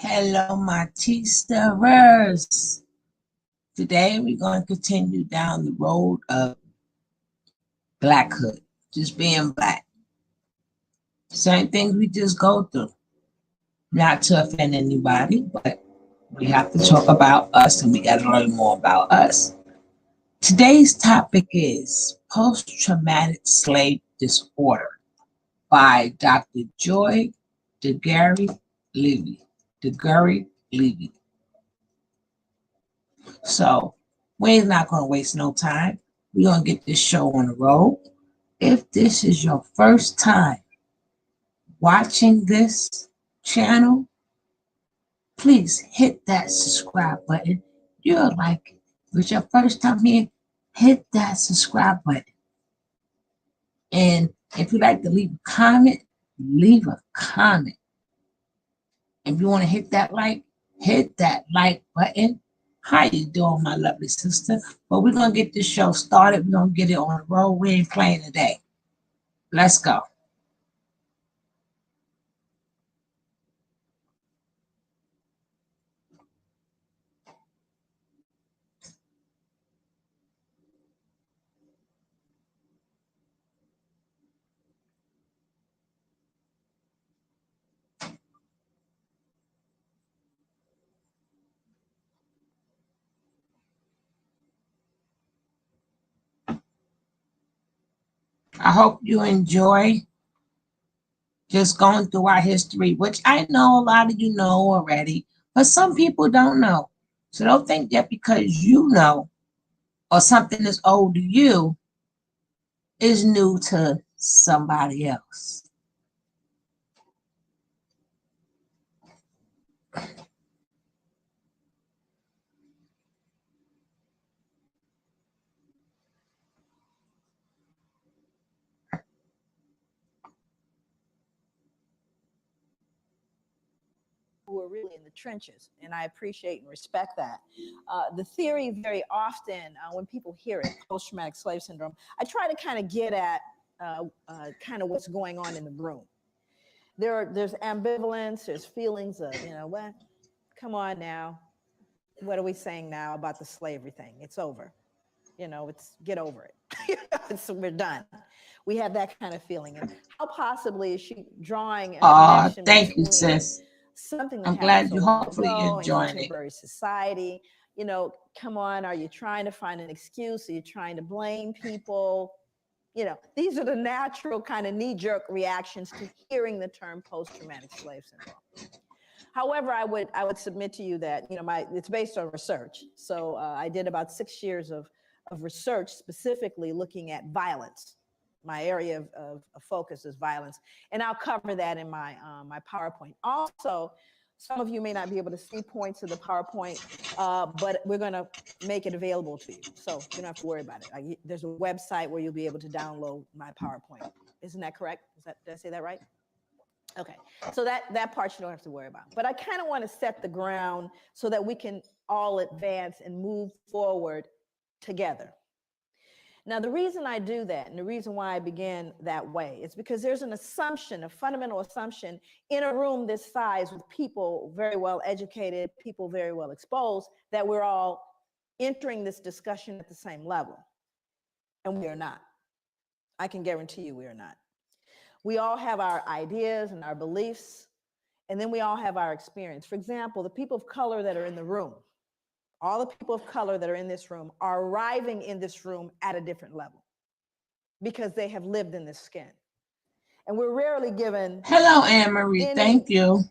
Hello, my tea stirrers. Today we're going to continue down the road of blackhood, just being black. Same things we just go through. Not to offend anybody, but we have to talk about us and we got to learn more about us. Today's topic is post traumatic slave disorder by Dr. Joy DeGary Levy. DeGary Levy. So we're not going to waste no time. We're going to get this show on the road. If this is your first time watching this channel, please hit that subscribe button. You'll like it. If it's your first time here, hit that subscribe button. And if you'd like to leave a comment, leave a comment. If you want to hit that like button. How you doing, my lovely sister? But we're gonna get this show started. We're gonna get it on the road. We ain't playing today. Let's go. I hope you enjoy just going through our history, which I know a lot of you know already, but some people don't know. So don't think that because you know or something is old to you is new to somebody else. Who are really in the trenches, and I appreciate and respect that. The theory very often, when people hear it, post-traumatic slave syndrome, I try to kind of get at kind of what's going on in the room. There's ambivalence, there's feelings of, what? Come on now, what are we saying now about the slavery thing? It's over. It's get over it. We're done. We have that kind of feeling. And how possibly is she drawing a connection Thank you, between sis. something that I'm happened glad so you long hopefully you're ago in enjoying it. contemporary society? Come on, are you trying to find an excuse? Are you trying to blame people? These are the natural kind of knee-jerk reactions to hearing the term post-traumatic slave syndrome. However, I would submit to you that it's based on research. So I did about 6 years of research specifically looking at violence. My area of focus is violence, and I'll cover that in my my PowerPoint. Also, some of you may not be able to see points of the PowerPoint, but we're going to make it available to you, so you don't have to worry about it. There's a website where you'll be able to download my PowerPoint. Isn't that correct? Did I say that right? Okay, so that part you don't have to worry about. But I kind of want to set the ground so that we can all advance and move forward together. Now, the reason I do that and the reason why I began that way is because there's an assumption, a fundamental assumption in a room this size with people very well educated, people very well exposed, that we're all entering this discussion at the same level. And we are not. I can guarantee you we are not. We all have our ideas and our beliefs, and then we all have our experience. For example, the people of color that are in the room, all the people of color that are in this room are arriving in this room at a different level because they have lived in this skin. And we're rarely given Hello, Anne Marie. Thank you.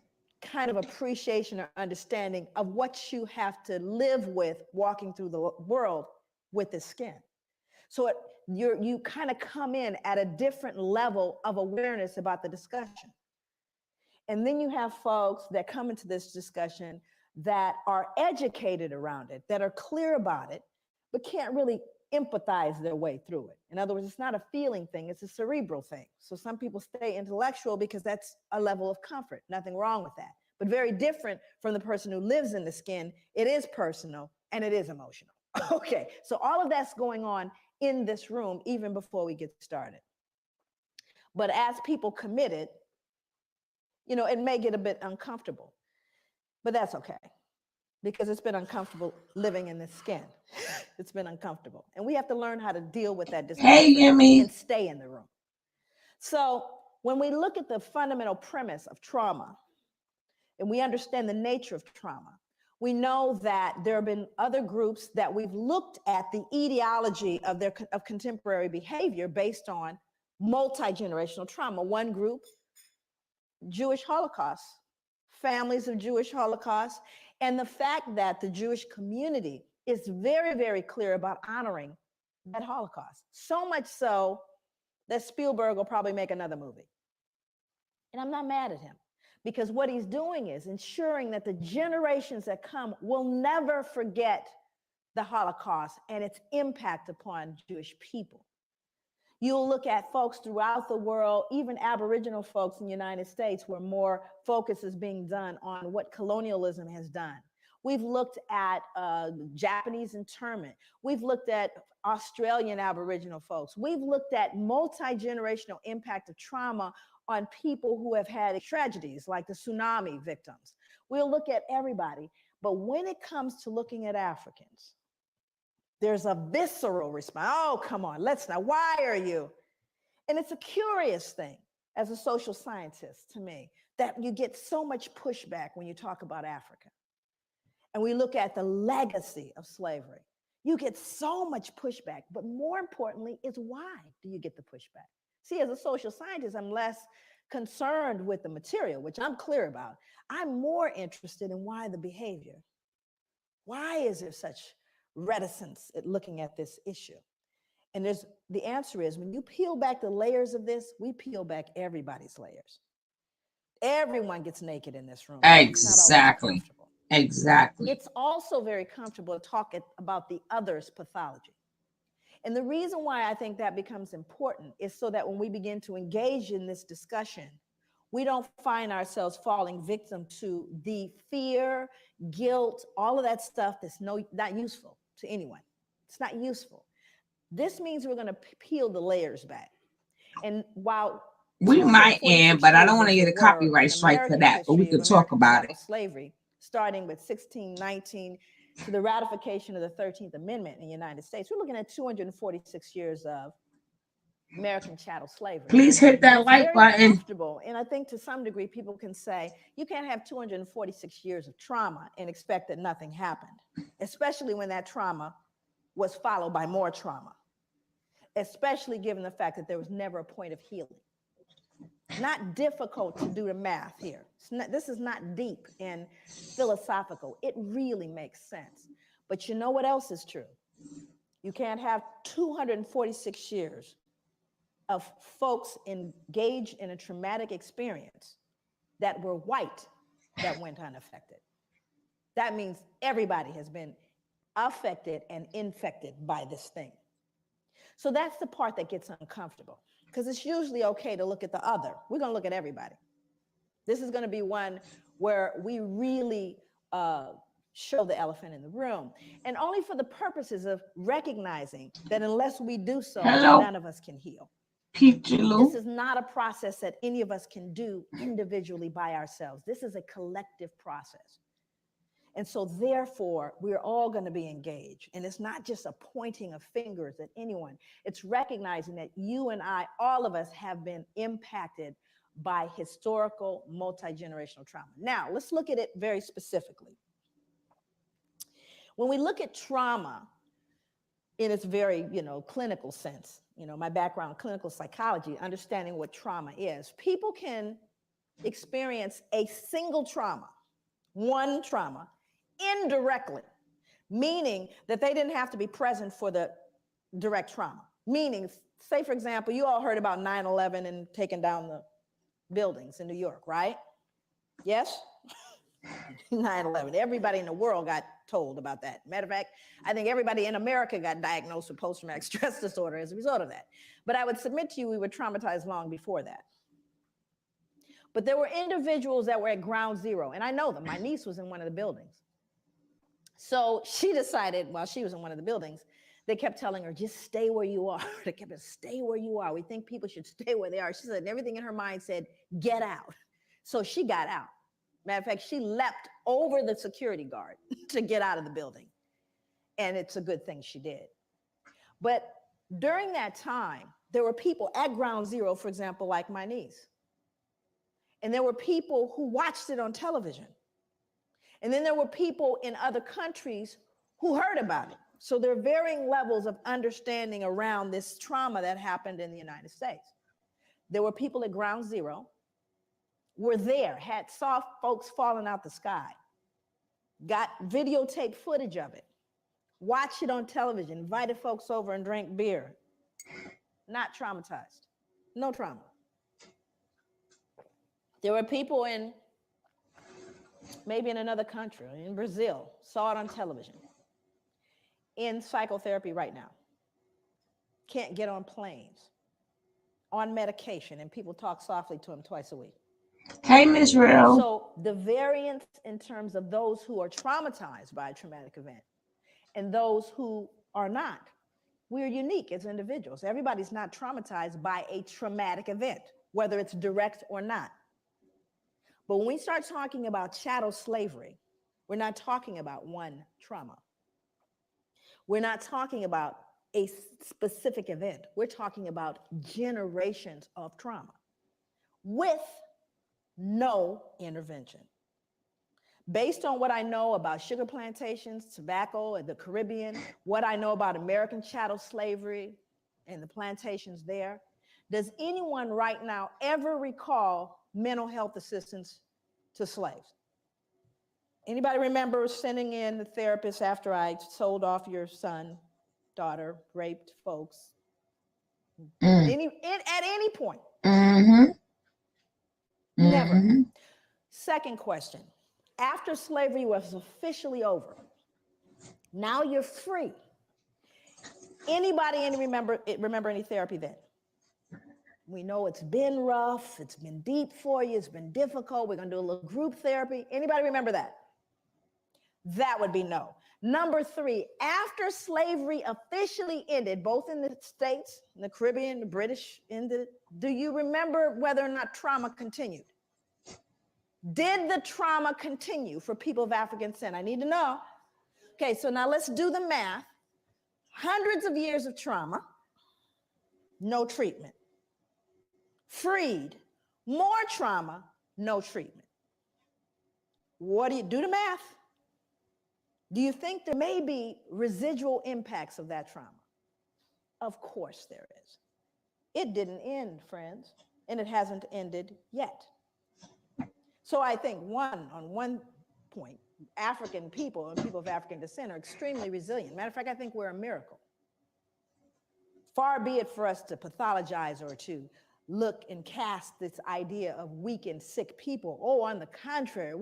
Kind of appreciation or understanding of what you have to live with walking through the world with this skin. So you kind of come in at a different level of awareness about the discussion. And then you have folks that come into this discussion that are educated around it, that are clear about it, but can't really empathize their way through it. In other words, it's not a feeling thing, it's a cerebral thing. So some people stay intellectual because that's a level of comfort. Nothing wrong with that. But very different from the person who lives in the skin. It is personal and it is emotional. Okay, so all of that's going on in this room even before we get started. But as people commit it, it may get a bit uncomfortable. But that's okay, because it's been uncomfortable living in this skin. It's been uncomfortable. And we have to learn how to deal with that Hey, discomfort Yemi. and stay in the room. So when we look at the fundamental premise of trauma and we understand the nature of trauma, we know that there have been other groups that we've looked at the etiology of of contemporary behavior based on multi-generational trauma. One group, Jewish Holocaust, families of Jewish Holocaust, and the fact that the Jewish community is very, very clear about honoring that Holocaust. So much so that Spielberg will probably make another movie. And I'm not mad at him, because what he's doing is ensuring that the generations that come will never forget the Holocaust and its impact upon Jewish people. You'll look at folks throughout the world, even Aboriginal folks in the United States, where more focus is being done on what colonialism has done. We've looked at Japanese internment. We've looked at Australian Aboriginal folks. We've looked at multi-generational impact of trauma on people who have had tragedies like the tsunami victims. We'll look at everybody. But when it comes to looking at Africans, there's a visceral response. Oh, come on, let's not. Why are you? And it's a curious thing as a social scientist to me that you get so much pushback when you talk about Africa. And we look at the legacy of slavery. You get so much pushback, but more importantly is, why do you get the pushback? See, as a social scientist, I'm less concerned with the material, which I'm clear about. I'm more interested in why the behavior. Why is there such reticence at looking at this issue? And the answer is, when you peel back the layers of this, we peel back everybody's layers. Everyone gets naked in this room. Exactly. Exactly. It's also very comfortable to talk about the other's pathology. And the reason why I think that becomes important is so that when we begin to engage in this discussion, we don't find ourselves falling victim to the fear, guilt, all of that stuff that's not useful to anyone. It's not useful. This means we're going to peel the layers back. And while we might end, but I don't want to get a copyright strike for that, but we could talk about it. Slavery, starting with 1619 to the ratification of the 13th Amendment in the United States, we're looking at 246 years of American chattel slavery. Please hit that like button. And I think to some degree, people can say, you can't have 246 years of trauma and expect that nothing happened, especially when that trauma was followed by more trauma, especially given the fact that there was never a point of healing. Not difficult to do the math here. This is not deep and philosophical. It really makes sense. But you know what else is true? You can't have 246 years of folks engaged in a traumatic experience that were white that went unaffected. That means everybody has been affected and infected by this thing. So that's the part that gets uncomfortable, because it's usually okay to look at the other. We're going to look at everybody. This is going to be one where we really show the elephant in the room, and only for the purposes of recognizing that unless we do so, none of us can heal. This is not a process that any of us can do individually by ourselves. This is a collective process. And so therefore, we're all going to be engaged. And it's not just a pointing of fingers at anyone. It's recognizing that you and I, all of us, have been impacted by historical multi-generational trauma. Now, let's look at it very specifically. When we look at trauma in its very, clinical sense, my background, clinical psychology, understanding what trauma is, people can experience a single trauma, one trauma, indirectly, meaning that they didn't have to be present for the direct trauma. Meaning, say, for example, you all heard about 9/11 and taking down the buildings in New York, right? Yes? 9/11. Everybody in the world got told about that. Matter of fact, I think everybody in America got diagnosed with post-traumatic stress disorder as a result of that. But I would submit to you, we were traumatized long before that. But there were individuals that were at ground zero, and I know them. My niece was in one of the buildings. So she decided, while she was in one of the buildings, they kept telling her, just stay where you are. They kept saying, stay where you are. We think people should stay where they are. She said, and everything in her mind said, get out. So she got out. Matter of fact, she leapt over the security guard to get out of the building. And it's a good thing she did. But during that time, there were people at Ground Zero, for example, like my niece. And there were people who watched it on television. And then there were people in other countries who heard about it. So there are varying levels of understanding around this trauma that happened in the United States. There were people at Ground Zero, were there, saw folks falling out the sky, got videotape footage of it, watched it on television, invited folks over and drank beer. Not traumatized. No trauma. There were people maybe in another country, in Brazil, saw it on television, in psychotherapy right now, can't get on planes, on medication, and people talk softly to them twice a week. Hey, Ms. Real. So the variance in terms of those who are traumatized by a traumatic event and those who are not, we're unique as individuals. Everybody's not traumatized by a traumatic event, whether it's direct or not. But when we start talking about chattel slavery, we're not talking about one trauma. We're not talking about a specific event. We're talking about generations of trauma with no intervention. Based on what I know about sugar plantations, tobacco, and the Caribbean, what I know about American chattel slavery and the plantations there, does anyone right now ever recall mental health assistance to slaves? Anybody remember sending in the therapist after I sold off your son, daughter, raped folks? At any point? Mm-hmm. Never. Mm-hmm. Second question. After slavery was officially over, now you're free. Anybody remember any therapy then? We know it's been rough, it's been deep for you, it's been difficult. We're gonna do a little group therapy. Anybody remember that? That would be no. Number 3, after slavery officially ended, both in the States, in the Caribbean, the British ended, do you remember whether or not trauma continued? Did the trauma continue for people of African descent? I need to know. Okay, so now let's do the math. Hundreds of years of trauma, no treatment. Freed, more trauma, no treatment. What do you do the math? Do you think there may be residual impacts of that trauma? Of course there is. It didn't end, friends, and it hasn't ended yet. So I think on one point, African people and people of African descent are extremely resilient. Matter of fact, I think we're a miracle. Far be it for us to pathologize or to look and cast this idea of weak and sick people. Oh, on the contrary,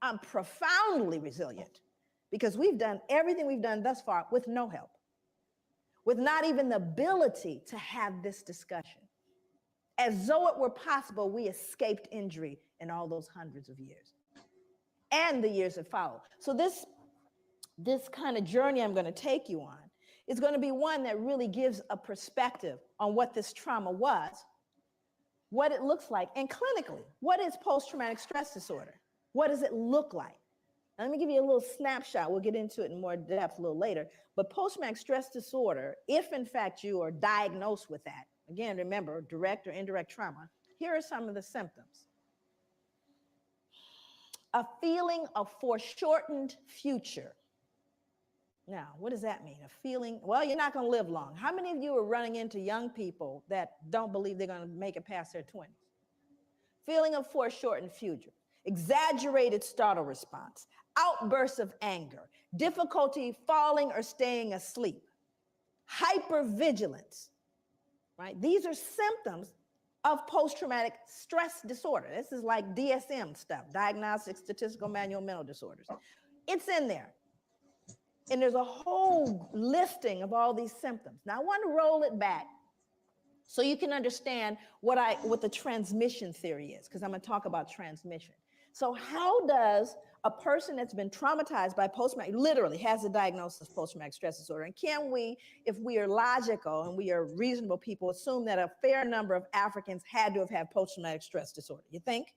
I'm profoundly resilient because we've done everything we've done thus far with no help, with not even the ability to have this discussion. As though it were possible, we escaped injury in all those hundreds of years and the years that follow. So this kind of journey I'm going to take you on is going to be one that really gives a perspective on what this trauma was, what it looks like, and clinically, what is post-traumatic stress disorder? What does it look like? Now, let me give you a little snapshot. We'll get into it in more depth a little later. But post-traumatic stress disorder, if in fact you are diagnosed with that, again, remember, direct or indirect trauma, here are some of the symptoms. A feeling of foreshortened future. Now, what does that mean? A feeling, well, you're not going to live long. How many of you are running into young people that don't believe they're going to make it past their 20s? Feeling of foreshortened future, exaggerated startle response, outbursts of anger, difficulty falling or staying asleep, hypervigilance, right? These are symptoms of post-traumatic stress disorder. This is like DSM stuff, Diagnostic Statistical Manual Mental Disorders. It's in there. And there's a whole listing of all these symptoms. Now I want to roll it back so you can understand what the transmission theory is, because I'm going to talk about transmission. So how does a person that's been traumatized by post-traumatic, literally has a diagnosis of post-traumatic stress disorder, and can we, if we are logical and we are reasonable people, assume that a fair number of Africans had to have had post-traumatic stress disorder? You think?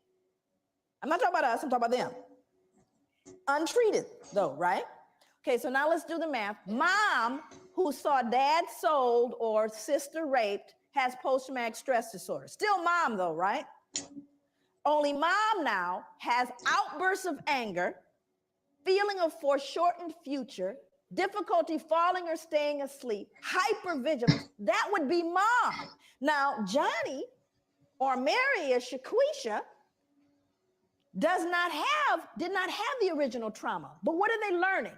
I'm not talking about us, I'm talking about them. Untreated though, right? Okay, so now let's do the math. Mom who saw dad sold or sister raped has post-traumatic stress disorder. Still mom though, right? Only mom now has outbursts of anger, feeling of foreshortened future, difficulty falling or staying asleep, hypervigilance. That would be mom. Now, Johnny or Mary or Shaquisha did not have the original trauma. But what are they learning?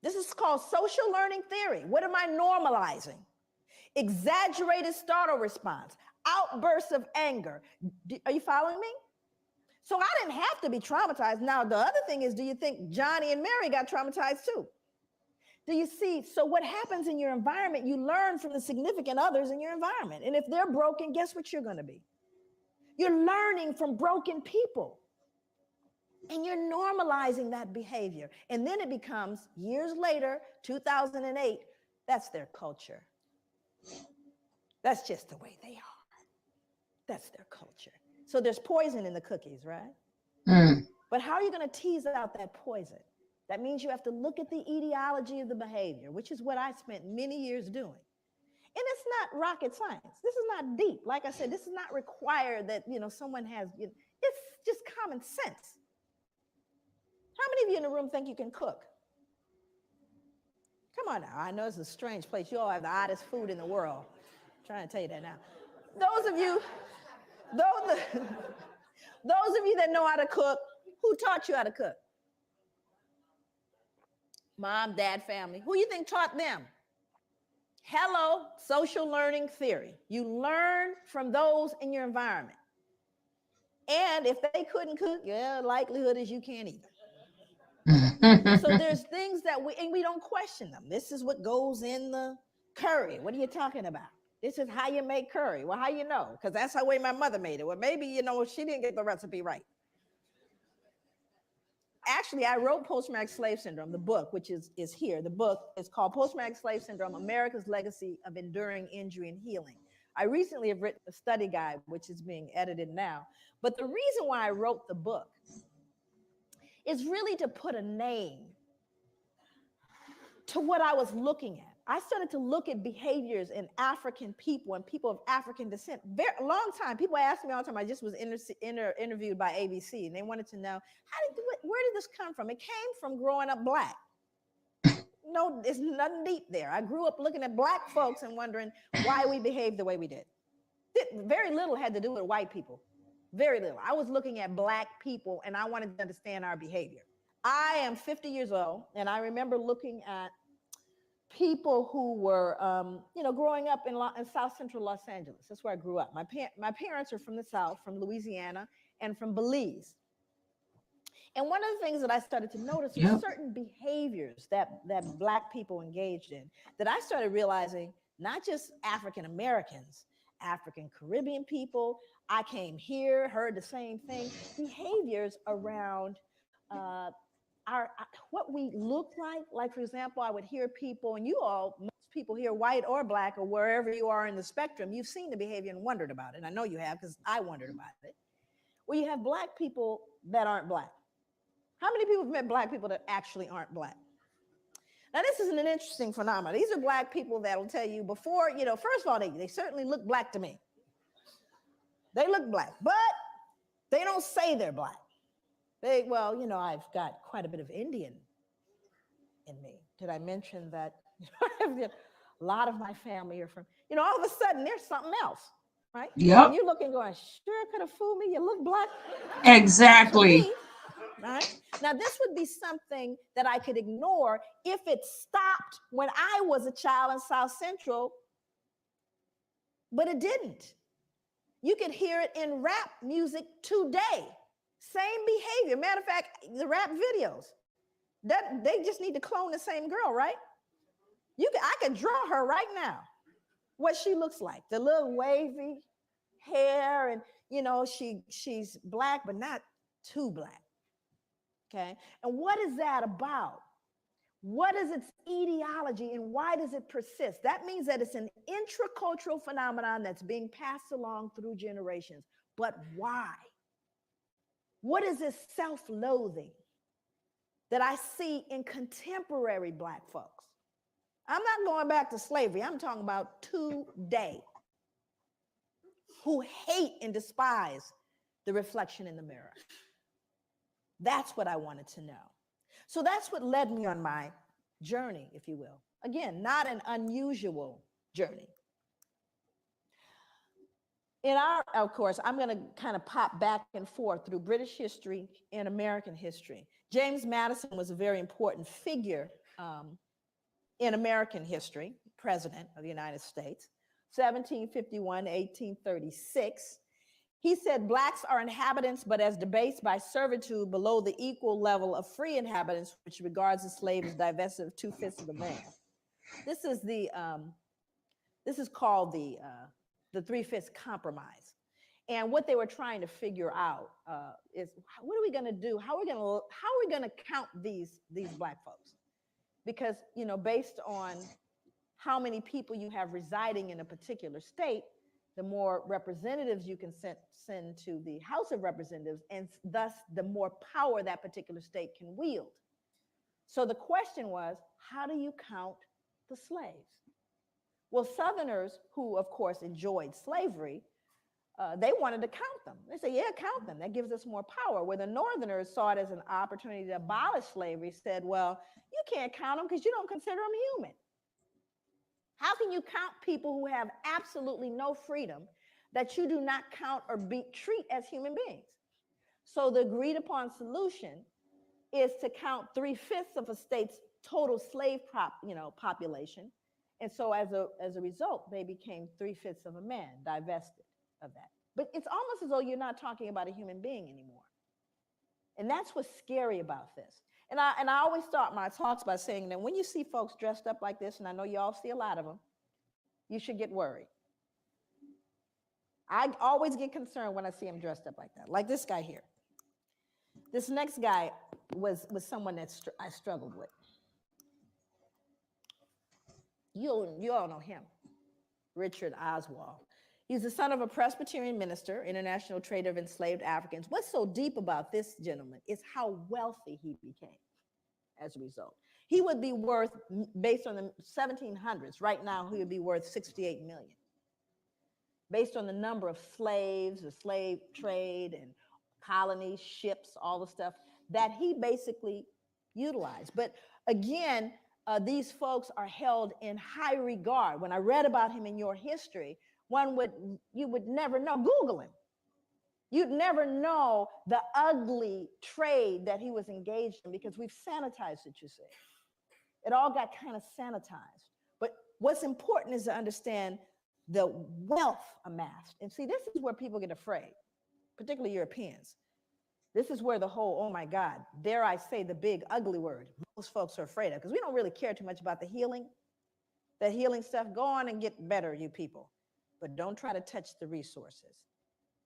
This is called social learning theory. What am I normalizing? Exaggerated startle response, outbursts of anger. Are you following me? So I didn't have to be traumatized. Now, the other thing is, do you think Johnny and Mary got traumatized too? Do you see? So what happens in your environment, you learn from the significant others in your environment. And if they're broken, guess what you're going to be? You're learning from broken people. And you're normalizing that behavior. And then it becomes, years later, 2008, that's their culture. That's just the way they are. That's their culture. So there's poison in the cookies, right? But how are you going to tease out that poison? That means you have to look at the etiology of the behavior, which is what I spent many years doing. And it's not rocket science. This is not deep. Like I said, this is not required that, someone has, it's just common sense. How many of you in the room think you can cook? Come on now. I know it's a strange place. You all have the oddest food in the world. I'm trying to tell you that now. Those of you that know how to cook, who taught you how to cook? Mom, dad, family. Who you think taught them? Hello, social learning theory. You learn from those in your environment. And if they couldn't cook, likelihood is you can't either. So there's things that we don't question them. This is what goes in the curry. What are you talking about? This is how you make curry. Well, how you know? Because that's the way my mother made it. Well, maybe, she didn't get the recipe right. Actually, I wrote Post-Traumatic Slave Syndrome, the book, which is here. The book is called Post-Traumatic Slave Syndrome, America's Legacy of Enduring Injury and Healing. I recently have written a study guide, which is being edited now. But the reason why I wrote the book is really to put a name to what I was looking at. I started to look at behaviors in African people and people of African descent. A long time, people ask me all the time. I just was interviewed by ABC, and they wanted to know, where did this come from? It came from growing up Black. No, there's nothing deep there. I grew up looking at Black folks and wondering why we behaved the way we did. Very little had to do with white people. Very little. I was looking at Black people, and I wanted to understand our behavior. I am 50 years old, and I remember looking at people who were, growing up in South Central Los Angeles. That's where I grew up. My parents are from the South, from Louisiana, and from Belize. And one of the things that I started to notice was certain behaviors that Black people engaged in, that I started realizing, not just African Americans, African Caribbean people. I came here, heard the same thing, behaviors around what we look like. Like, for example, I would hear people, and most people here, white or Black or wherever you are in the spectrum, you've seen the behavior and wondered about it. And I know you have, because I wondered about it. Well, you have Black people that aren't Black. How many people have met Black people that actually aren't Black? Now, this is an interesting phenomenon. These are Black people that will tell you before, first of all, they certainly look Black to me. They look Black, but they don't say they're Black. I've got quite a bit of Indian in me. Did I mention that a lot of my family are from, all of a sudden there's something else, right? Yep. And you're looking going, sure could have fooled me. You look Black. Exactly. Me, right? Now, this would be something that I could ignore if it stopped when I was a child in South Central, but it didn't. You could hear it in rap music today. Same behavior. Matter of fact, the rap videos, that they just need to clone the same girl, right? I could draw her right now, what she looks like. The little wavy hair, and she's Black, but not too Black. Okay. And what is that about? What is its etiology, and why does it persist? That means that it's an intracultural phenomenon that's being passed along through generations. But why? What is this self-loathing that I see in contemporary Black folks? I'm not going back to slavery. I'm talking about today, who hate and despise the reflection in the mirror. That's what I wanted to know. So that's what led me on my journey, if you will. Again, not an unusual journey. In our, of course, I'm going to kind of pop back and forth through British history and American history. James Madison was a very important figure in American history, president of the United States, 1751 to 1836. He said, Blacks are inhabitants, but as debased by servitude below the equal level of free inhabitants, which regards the slave as divested of 2/5 of the man. This is called the 3/5 compromise. And what they were trying to figure out is, what are we going to do? How are we going to count these Black folks? Because, you know, based on how many people you have residing in a particular state, the more representatives you can send to the House of Representatives, and thus the more power that particular state can wield. So the question was, how do you count the slaves? Well, Southerners, who of course enjoyed slavery, they wanted to count them. They said, yeah, count them. That gives us more power. Where the Northerners saw it as an opportunity to abolish slavery, said, well, you can't count them because you don't consider them human. How can you count people who have absolutely no freedom that you do not count or treat as human beings? So the agreed upon solution is to count 3/5 of a state's total slave population. And so as a result, they became 3/5 of a man, divested of that. But it's almost as though you're not talking about a human being anymore. And that's what's scary about this. And I always start my talks by saying that when you see folks dressed up like this, and I know you all see a lot of them, you should get worried. I always get concerned when I see them dressed up like that, like this guy here. This next guy was someone that I struggled with. You all know him, Richard Oswald. He's the son of a Presbyterian minister, international trader of enslaved Africans. What's so deep about this gentleman is how wealthy he became as a result. He would be worth, based on the 1700s, right now, he would be worth 68 million. Based on the number of slaves, the slave trade and colonies, ships, all the stuff that he basically utilized. But again, these folks are held in high regard. When I read about him in your history, you would never know. Google him. You'd never know the ugly trade that he was engaged in because we've sanitized it, you see. It all got kind of sanitized. But what's important is to understand the wealth amassed. And see, this is where people get afraid, particularly Europeans. This is where the whole, oh my God, dare I say the big ugly word, most folks are afraid of, because we don't really care too much about the healing stuff. Go on and get better, you people. But don't try to touch the resources.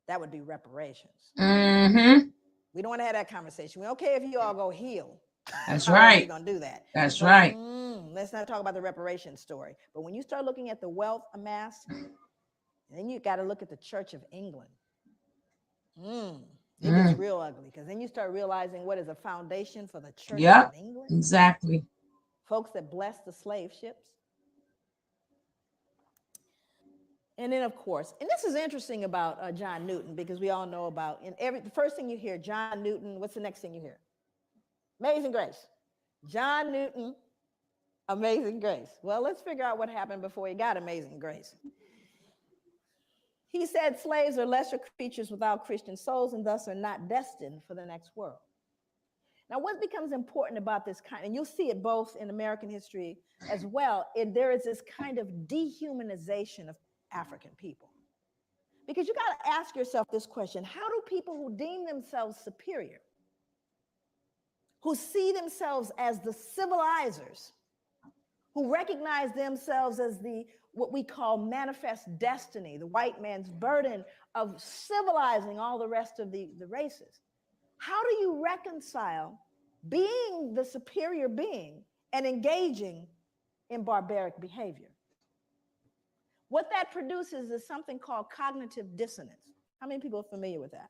That would be reparations. Mm-hmm. We don't want to have that conversation. We're okay if you all go heal. That's right. We're going to do that. That's right. Let's not talk about the reparations story. But when you start looking at the wealth amassed, then you got to look at the Church of England. It gets real ugly, because then you start realizing what is a foundation for the Church of England. Exactly. Folks that bless the slave ships. And then, of course, and this is interesting about John Newton, because we all know about, the first thing you hear, John Newton, what's the next thing you hear? Amazing Grace. John Newton, Amazing Grace. Well, let's figure out what happened before he got Amazing Grace. He said slaves are lesser creatures without Christian souls and thus are not destined for the next world. Now, what becomes important about this kind, and you'll see it both in American history as well, there is this kind of dehumanization of African people. Because you got to ask yourself this question: how do people who deem themselves superior, who see themselves as the civilizers, who recognize themselves as what we call manifest destiny, the white man's burden of civilizing all the rest of the races, how do you reconcile being the superior being and engaging in barbaric behavior? What that produces is something called cognitive dissonance. How many people are familiar with that?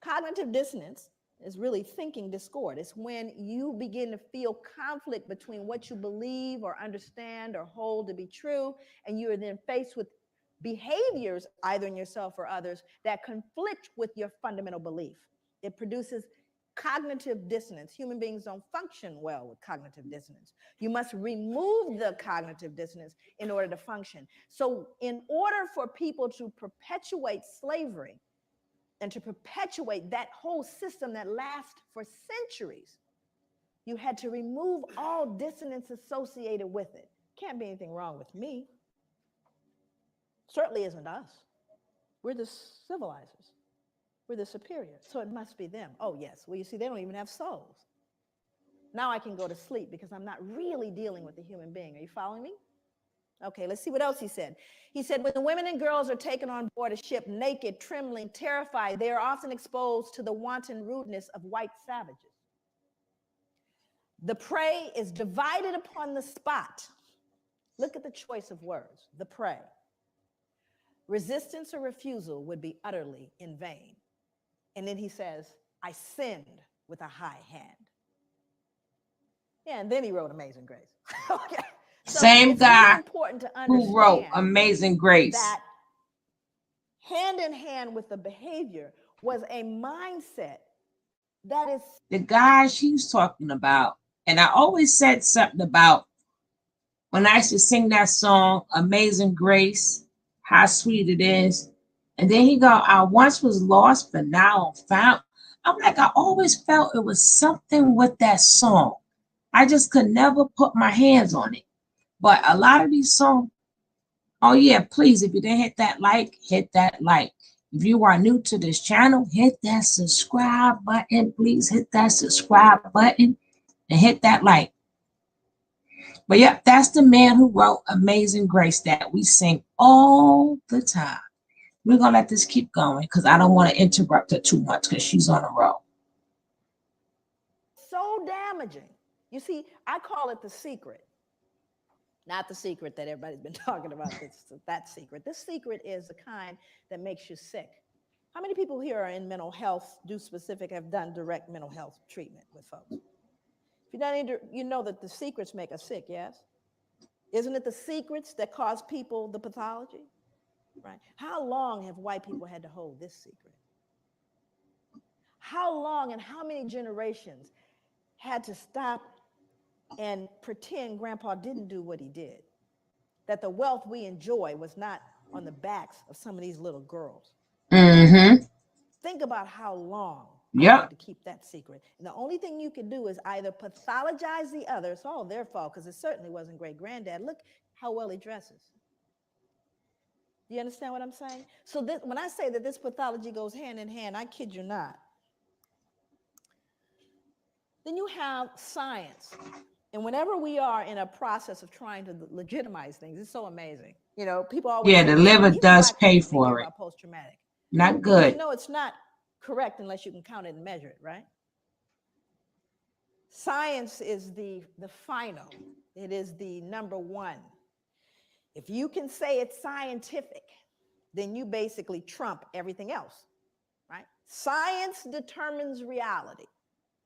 Cognitive dissonance is really thinking discord. It's when you begin to feel conflict between what you believe or understand or hold to be true, and you are then faced with behaviors, either in yourself or others, that conflict with your fundamental belief. It produces cognitive dissonance. Human beings don't function well with cognitive dissonance. You must remove the cognitive dissonance in order to function. So, in order for people to perpetuate slavery and to perpetuate that whole system that lasts for centuries, you had to remove all dissonance associated with it. Can't be anything wrong with me. Certainly isn't us. We're the civilizers. We're the superior. So it must be them. Oh, yes. Well, you see, they don't even have souls. Now I can go to sleep because I'm not really dealing with the human being. Are you following me? Okay, let's see what else he said. He said, when the women and girls are taken on board a ship naked, trembling, terrified, they are often exposed to the wanton rudeness of white savages. The prey is divided upon the spot. Look at the choice of words, the prey. Resistance or refusal would be utterly in vain. And then he says, I sinned with a high hand. Yeah, and then he wrote Amazing Grace. Okay. So Same it's guy really important to understand who wrote Amazing Grace. that hand in hand with the behavior was a mindset that is The guy she's talking about. And I always said something about when I used to sing that song, Amazing Grace, how sweet it is. And then he go, I once was lost, but now I'm found. I'm like, I always felt it was something with that song. I just could never put my hands on it. But a lot of these songs, oh yeah, please, if you didn't hit that like, hit that like. If you are new to this channel, hit that subscribe button. Please hit that subscribe button and hit that like. But yeah, that's the man who wrote Amazing Grace that we sing all the time. We're going to let this keep going because I don't want to interrupt her too much because she's on a roll. so damaging. You see, I call it the secret. Not the secret that everybody's been talking about, that secret. This secret is the kind that makes you sick. How many people here are in mental health, have done direct mental health treatment with folks? If you've done any, you know that the secrets make us sick, yes? Isn't it the secrets that cause people the pathology? Right? How long have white people had to hold this secret? How long and how many generations had to stop and pretend grandpa didn't do what he did? That the wealth we enjoy was not on the backs of some of these little girls. Mm-hmm. Think about how long Yep. to keep that secret. And the only thing you can do is either pathologize the other. It's all their fault because it certainly wasn't great granddad. Look how well he dresses. Do you understand what I'm saying? So this, when I say that this pathology goes hand in hand, I kid you not. Then you have science. And whenever we are in a process of trying to legitimize things, it's so amazing. You know, people always Yeah, say, the liver even does Black pay people, they for care it. about post-traumatic. Not Because good. you know it's not correct unless you can count it and measure it, right? Science is the final. It is the number one. If you can say it's scientific, then you basically trump everything else, right? Science determines reality.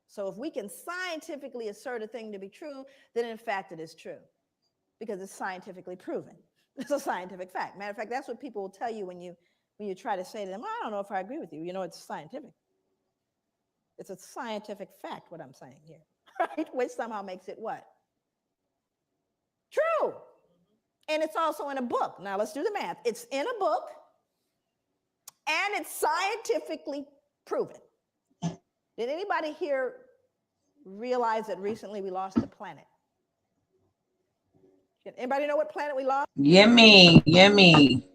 So if we can scientifically assert a thing to be true, then in fact it is true because it's scientifically proven. It's a scientific fact. Matter of fact, that's what people will tell you when you try to say to them, I don't know if I agree with you. You know, it's scientific. It's a scientific fact, what I'm saying here, right? Which somehow makes it what? True. And it's also in a book. Now let's do the math. It's in a book and it's scientifically proven. Did anybody here realize that recently we lost a planet? Anybody know what planet we lost? Yummy, yummy.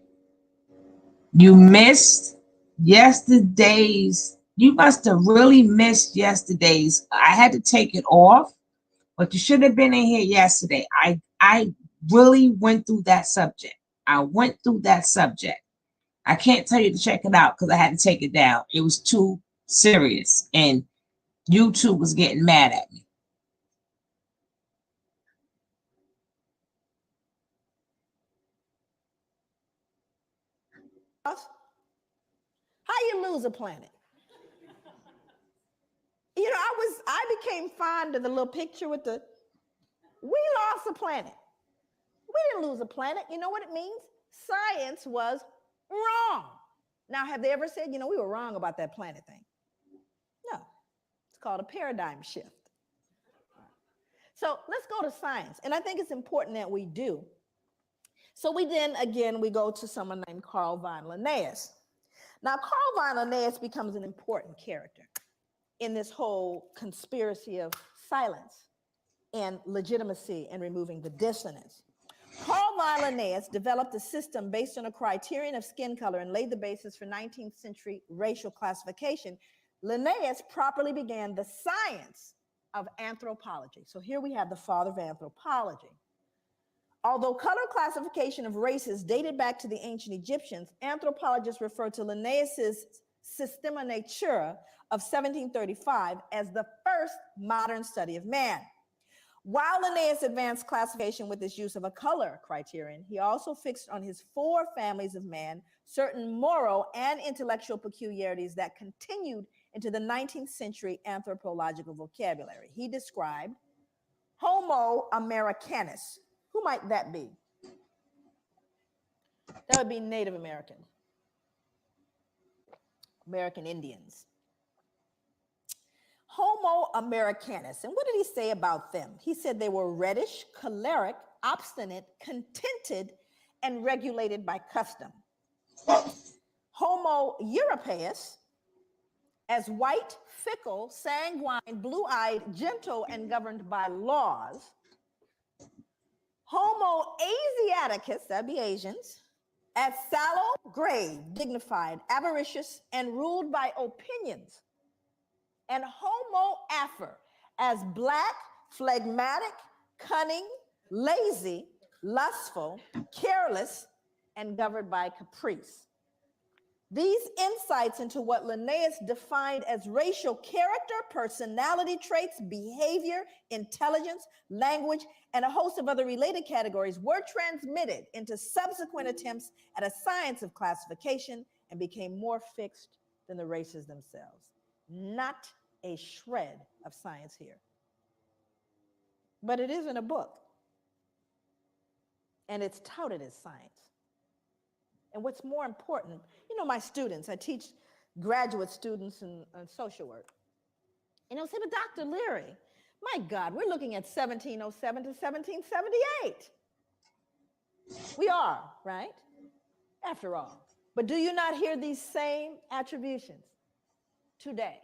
You missed yesterday's. You must have really missed yesterday's. I had to take it off, but you should have been in here yesterday. I really went through that subject. I went through that subject. I can't tell you to check it out because I had to take it down. It was too serious, and YouTube was getting mad at me. How you lose a planet? I became fond of the little picture with we lost a planet. We didn't lose a planet. You know what it means? Science was wrong. Now, have they ever said, we were wrong about that planet thing? No. It's called a paradigm shift. So let's go to science. And I think it's important that we do. So we go to someone named Carl von Linnaeus. Now, Carl von Linnaeus becomes an important character in this whole conspiracy of silence and legitimacy and removing the dissonance. Carl von Linnaeus developed a system based on a criterion of skin color and laid the basis for 19th century racial classification. Linnaeus properly began the science of anthropology. So here we have the father of anthropology. Although color classification of races dated back to the ancient Egyptians, anthropologists refer to Linnaeus's Systema Naturae of 1735 as the first modern study of man. While Linnaeus advanced classification with his use of a color criterion, he also fixed on his 4 families of man certain moral and intellectual peculiarities that continued into the 19th century anthropological vocabulary. He described Homo Americanus. Who might that be? That would be Native Americans, American Indians. Homo Americanus. And what did he say about them? He said they were reddish, choleric, obstinate, contented, and regulated by custom. Homo Europaeus, as white, fickle, sanguine, blue-eyed, gentle, and governed by laws. Homo Asiaticus, that'd be Asians, as sallow, grave, dignified, avaricious, and ruled by opinions. And Homo Afer, as black, phlegmatic, cunning, lazy, lustful, careless, and governed by caprice. These insights into what Linnaeus defined as racial character, personality traits, behavior, intelligence, language, and a host of other related categories were transmitted into subsequent attempts at a science of classification and became more fixed than the races themselves. Not a shred of science here. But it is in a book. And it's touted as science. And what's more important, my students, I teach graduate students in social work. And they'll say, but Dr. Leary, my God, we're looking at 1707 to 1778. We are, right? After all. But do you not hear these same attributions today?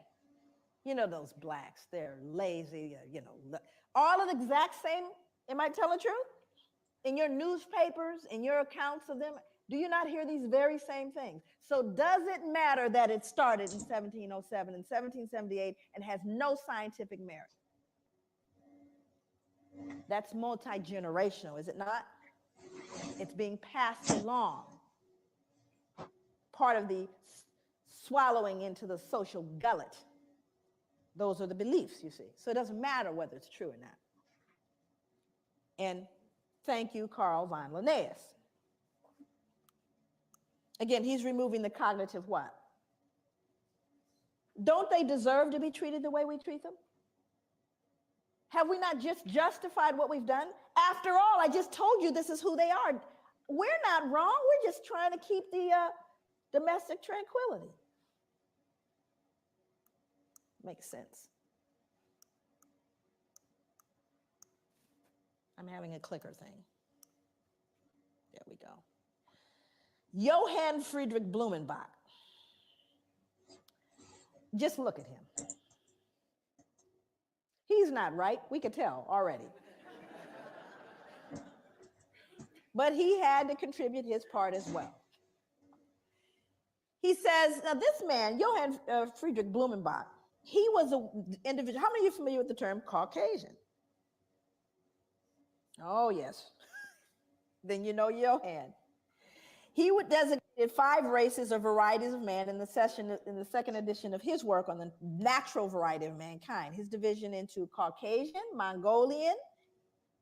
Those blacks, they're lazy, all of the exact same, am I telling the truth? In your newspapers, in your accounts of them, do you not hear these very same things? So does it matter that it started in 1707 and 1778 and has no scientific merit? That's multi-generational, is it not? It's being passed along. Part of the swallowing into the social gullet. Those are the beliefs, you see. So it doesn't matter whether it's true or not. And thank you, Carl von Linnaeus. Again, he's removing the cognitive what? Don't they deserve to be treated the way we treat them? Have we not just justified what we've done? After all, I just told you this is who they are. We're not wrong. We're just trying to keep the domestic tranquility. Makes sense. I'm having a clicker thing. There we go. Johann Friedrich Blumenbach. Just look at him. He's not right. We could tell already. But he had to contribute his part as well. He says, now this man, Johann Friedrich Blumenbach, he was an individual. How many of you are familiar with the term Caucasian? Oh, yes. Then you know Johann. He would designate 5 races or varieties of man in the second edition of his work on the natural variety of mankind. His division into Caucasian, Mongolian,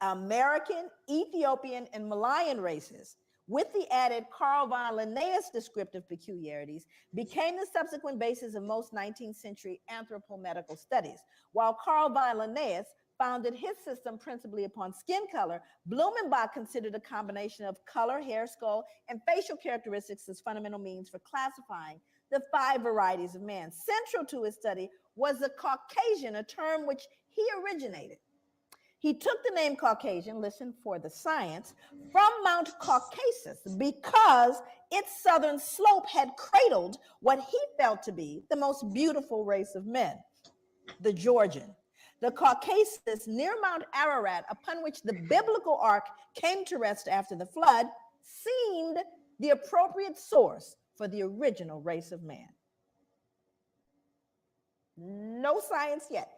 American, Ethiopian, and Malayan races with the added Carl von Linnaeus descriptive peculiarities, became the subsequent basis of most 19th century anthropomedical studies. While Carl von Linnaeus founded his system principally upon skin color, Blumenbach considered a combination of color, hair, skull, and facial characteristics as fundamental means for classifying the 5 varieties of man. Central to his study was the Caucasian, a term which he originated. He took the name Caucasian, listen for the science, from Mount Caucasus because its southern slope had cradled what he felt to be the most beautiful race of men, the Georgian. The Caucasus near Mount Ararat, upon which the biblical ark came to rest after the flood, seemed the appropriate source for the original race of man. No science yet.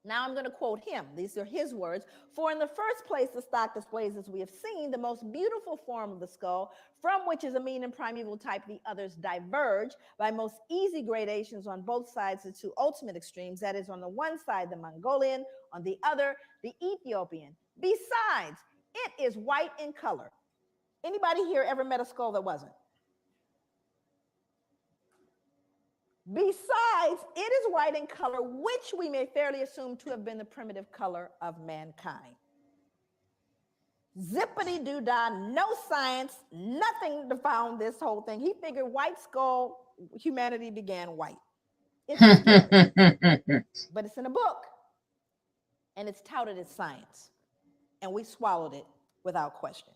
Now I'm going to quote him. These are his words. For in the first place, the stock displays, as we have seen, the most beautiful form of the skull, from which is a mean and primeval type. The others diverge by most easy gradations on both sides, the 2 ultimate extremes. That is, on the one side, the Mongolian, on the other, the Ethiopian. Besides, it is white in color. Anybody here ever met a skull that wasn't? Besides, it is white in color, which we may fairly assume to have been the primitive color of mankind. Zippity doo dah, no science, nothing to found this whole thing. He figured white skull, humanity began white. It's but it's in a book, and it's touted as science, and we swallowed it without question.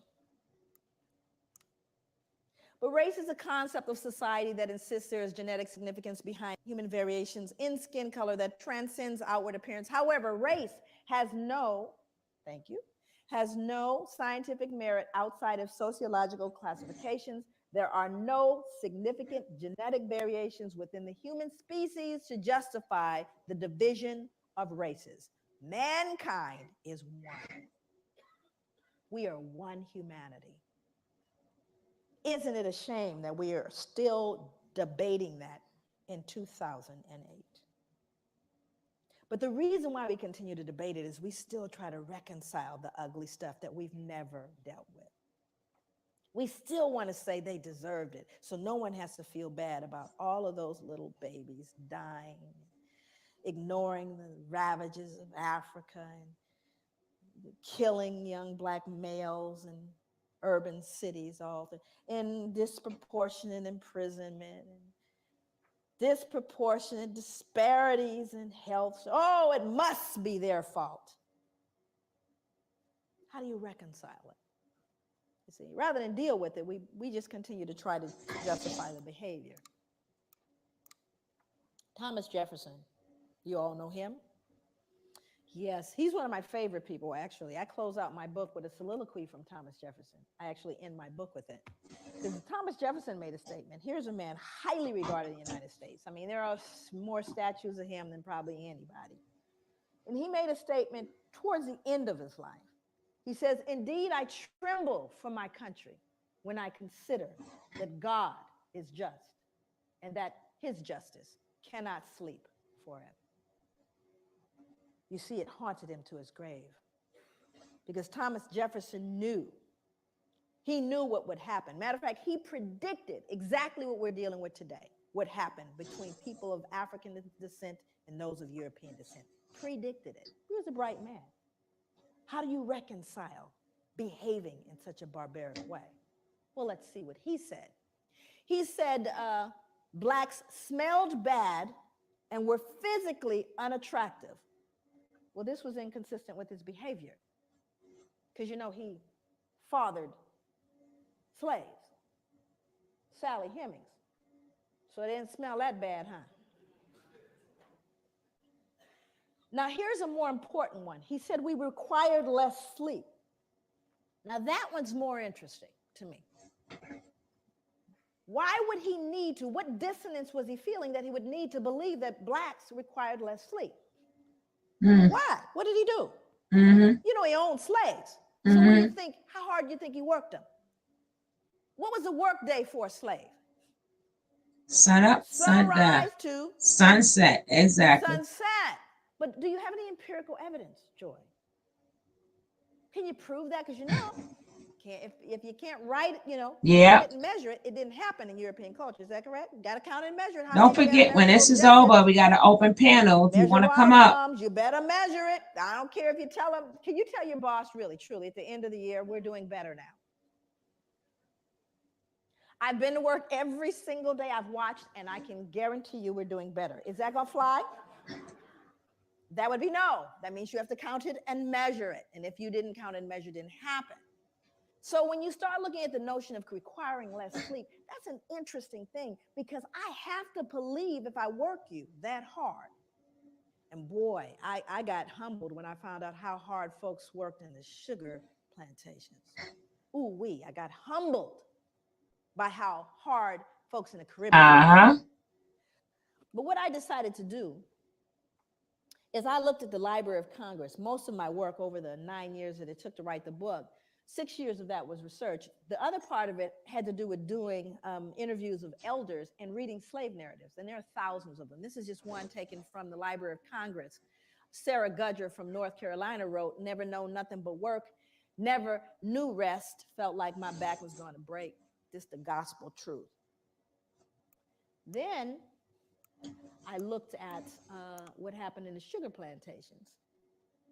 But race is a concept of society that insists there is genetic significance behind human variations in skin color that transcends outward appearance. However, race has no scientific merit outside of sociological classifications. There are no significant genetic variations within the human species to justify the division of races. Mankind is one. We are one humanity. Isn't it a shame that we are still debating that in 2008? But the reason why we continue to debate it is we still try to reconcile the ugly stuff that we've never dealt with. We still want to say they deserved it, so no one has to feel bad about all of those little babies dying, ignoring the ravages of Africa, and killing young Black males and urban cities, and disproportionate imprisonment, and disproportionate disparities in health. Oh, it must be their fault. How do you reconcile it? You see, rather than deal with it, we just continue to try to justify the behavior. Thomas Jefferson, you all know him? Yes, he's one of my favorite people, actually. I close out my book with a soliloquy from Thomas Jefferson. I actually end my book with it. Because Thomas Jefferson made a statement. Here's a man highly regarded in the United States. I mean, there are more statues of him than probably anybody. And he made a statement towards the end of his life. He says, "Indeed, I tremble for my country when I consider that God is just and that his justice cannot sleep forever." You see, it haunted him to his grave because Thomas Jefferson knew. He knew what would happen. Matter of fact, he predicted exactly what we're dealing with today would happen between people of African descent and those of European descent. Predicted it. He was a bright man. How do you reconcile behaving in such a barbaric way? Well, let's see what he said. He said Blacks smelled bad and were physically unattractive. Well, this was inconsistent with his behavior because, you know, he fathered slaves, Sally Hemings. So it didn't smell that bad, huh? Now, here's a more important one. He said we required less sleep. Now, that one's more interesting to me. Why would he need to? What dissonance was he feeling that he would need to believe that Blacks required less sleep? Mm-hmm. Why? What did he do? Mm-hmm. You know, he owned slaves. So what do you think? How hard do you think he worked them? What was the work day for a slave? Sun up, sunrise to sunset. Exactly. Sunset. But do you have any empirical evidence, Joy? Can you prove that? Because you know, if you can't write, Yeah. count it and measure it, it didn't happen in European culture. Is that correct? You got to count and measure it. How Don't many forget, when this is objectives? over, we got an open panel. If you want to come up. Outcomes, you better measure it. I don't care if you tell them. Can you tell your boss really, truly, at the end of the year, we're doing better now? I've been to work every single day I've watched, and I can guarantee you we're doing better. Is that going to fly? That would be no. That means you have to count it and measure it. And if you didn't count and measure, it didn't happen. So when you start looking at the notion of requiring less sleep, that's an interesting thing, because I have to believe if I work you that hard. And boy, I got humbled when I found out how hard folks worked in the sugar plantations. Ooh-wee, I got humbled by how hard folks in the Caribbean worked. But what I decided to do is I looked at the Library of Congress. Most of my work over the 9 years that it took to write the book, 6 years of that was research. The other part of it had to do with doing interviews of elders and reading slave narratives. And there are thousands of them. This is just one taken from the Library of Congress. Sarah Gudger from North Carolina wrote, "Never known nothing but work, never knew rest, felt like my back was going to break. This the gospel truth." Then I looked at what happened in the sugar plantations,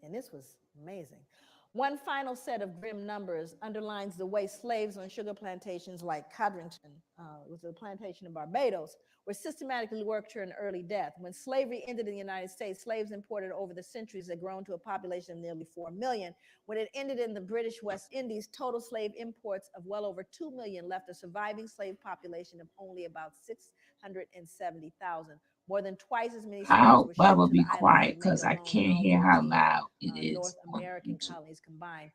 and this was amazing. One final set of grim numbers underlines the way slaves on sugar plantations like Codrington, was a plantation in Barbados, were systematically worked to an early death. When slavery ended in the United States, slaves imported over the centuries had grown to a population of nearly 4 million. When it ended in the British West Indies, total slave imports of well over 2 million left a surviving slave population of only about 670,000. More than twice as many slaves were shipped to the be island quiet, of because Jamaica I alone, can't while hear how 13 loud it is. North American colonies combined.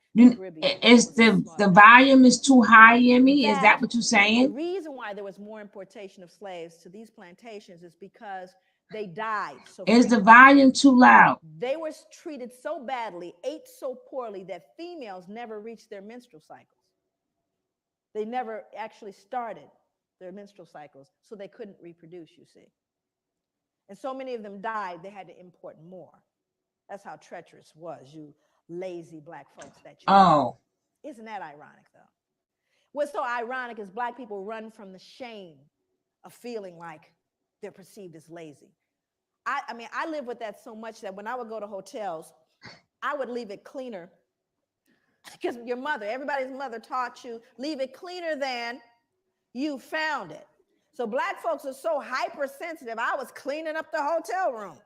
Is the volume is too high in me? Is that what you're The saying? reason why there was more importation of slaves to these plantations is because they died so Is the frequently. volume too loud? They were treated so badly, ate so poorly, that females never reached their menstrual cycles. They never actually started their menstrual cycles, so they couldn't reproduce, you see. And so many of them died, they had to import more. That's how treacherous was, you lazy black folks that you are. Isn't that ironic, though? What's so ironic is black people run from the shame of feeling like they're perceived as lazy. I mean, I live with that so much that when I would go to hotels, I would leave it cleaner, because your mother, everybody's mother taught you, leave it cleaner than you found it. So black folks are so hypersensitive. I was cleaning up the hotel room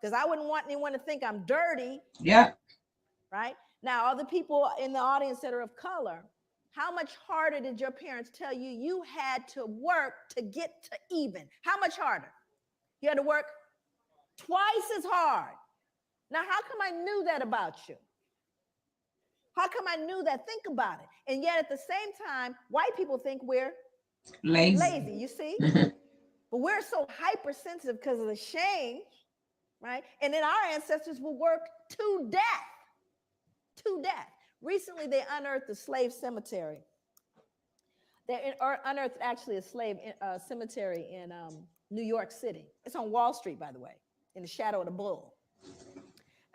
because I wouldn't want anyone to think I'm dirty. Yeah. Right? Now, other people in the audience that are of color, how much harder did your parents tell you you had to work to get to even? How much harder? You had to work twice as hard. Now, how come I knew that about you? How come I knew that? Think about it. And yet at the same time, white people think we're lazy, you see? But we're so hypersensitive because of the shame, right? And then our ancestors will work to death. To death. Recently, they unearthed the slave cemetery. They unearthed actually a slave cemetery in New York City. It's on Wall Street, by the way, in the shadow of the bull.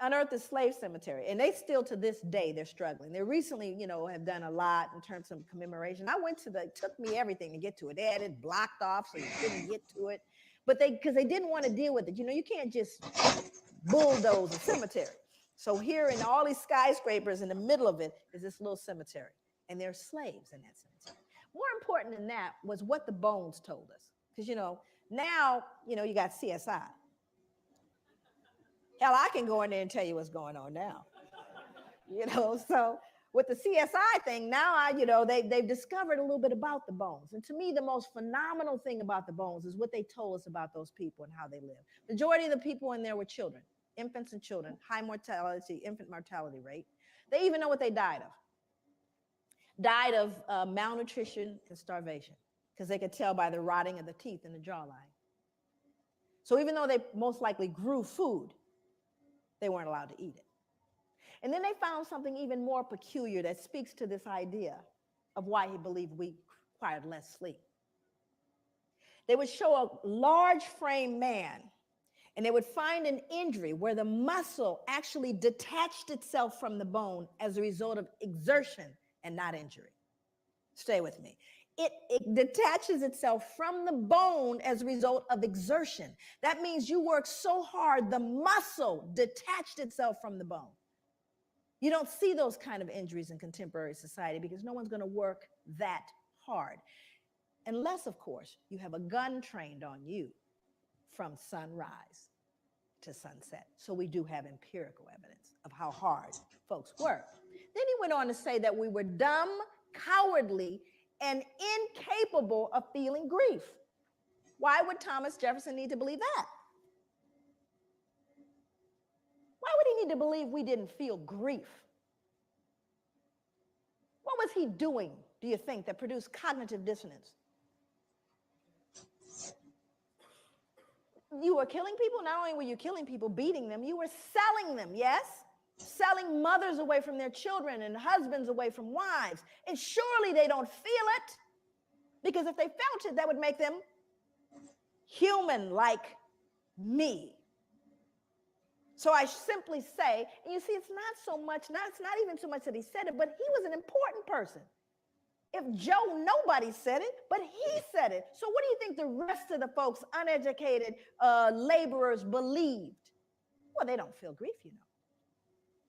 Unearthed the slave cemetery, and they still to this day they're struggling. They recently, have done a lot in terms of commemoration. I went to it took me everything to get to it. They had it blocked off so you couldn't get to it, but because they didn't want to deal with it. You can't just bulldoze a cemetery. So here in all these skyscrapers, in the middle of it is this little cemetery, and there's slaves in that cemetery. More important than that was what the bones told us, because now you got CSI. Hell, I can go in there and tell you what's going on now. So with the CSI thing, now they've discovered a little bit about the bones. And to me, the most phenomenal thing about the bones is what they told us about those people and how they live. Majority of the people in there were children, infants and children, high mortality, infant mortality rate. They even know what they died of. Died of malnutrition and starvation, because they could tell by the rotting of the teeth in the jawline. So even though they most likely grew food, they weren't allowed to eat it. And then they found something even more peculiar that speaks to this idea of why he believed we required less sleep. They would show a large frame man, and they would find an injury where the muscle actually detached itself from the bone as a result of exertion and not injury. Stay with me. It detaches itself from the bone as a result of exertion. That means you work so hard, the muscle detached itself from the bone. You don't see those kind of injuries in contemporary society because no one's going to work that hard. Unless, of course, you have a gun trained on you from sunrise to sunset. So we do have empirical evidence of how hard folks work. Then he went on to say that we were dumb, cowardly, and incapable of feeling grief. Why would Thomas Jefferson need to believe that? Why would he need to believe we didn't feel grief? What was he doing, do you think, that produced cognitive dissonance? You were killing people. Not only were you killing people, beating them, you were selling them, yes? Selling mothers away from their children and husbands away from wives. And surely they don't feel it, because if they felt it, that would make them human like me. So I simply say, and you see, it's not even so much that he said it, but he was an important person. If Joe, nobody said it, but he said it. So what do you think the rest of the folks, uneducated laborers, believed? Well, they don't feel grief, you know.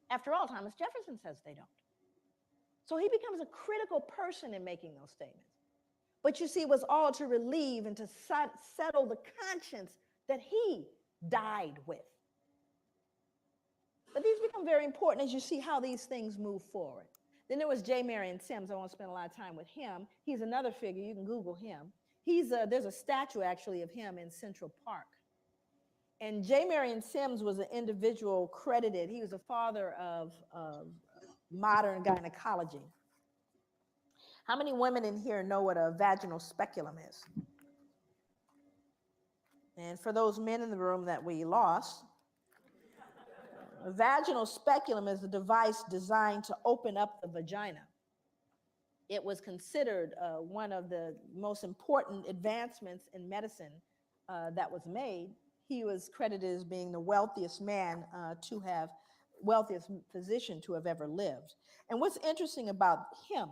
After all, Thomas Jefferson says they don't. So he becomes a critical person in making those statements. But you see, it was all to relieve and to settle the conscience that he died with. But these become very important as you see how these things move forward. Then there was J. Marion Sims. I won't spend a lot of time with him. He's another figure. You can Google him. There's a statue actually of him in Central Park. And J. Marion Sims was an individual credited. He was a father of modern gynecology. How many women in here know what a vaginal speculum is? And for those men in the room that we lost, a vaginal speculum is a device designed to open up the vagina. It was considered one of the most important advancements in medicine that was made. He was credited as being the wealthiest wealthiest physician to have ever lived. And what's interesting about him,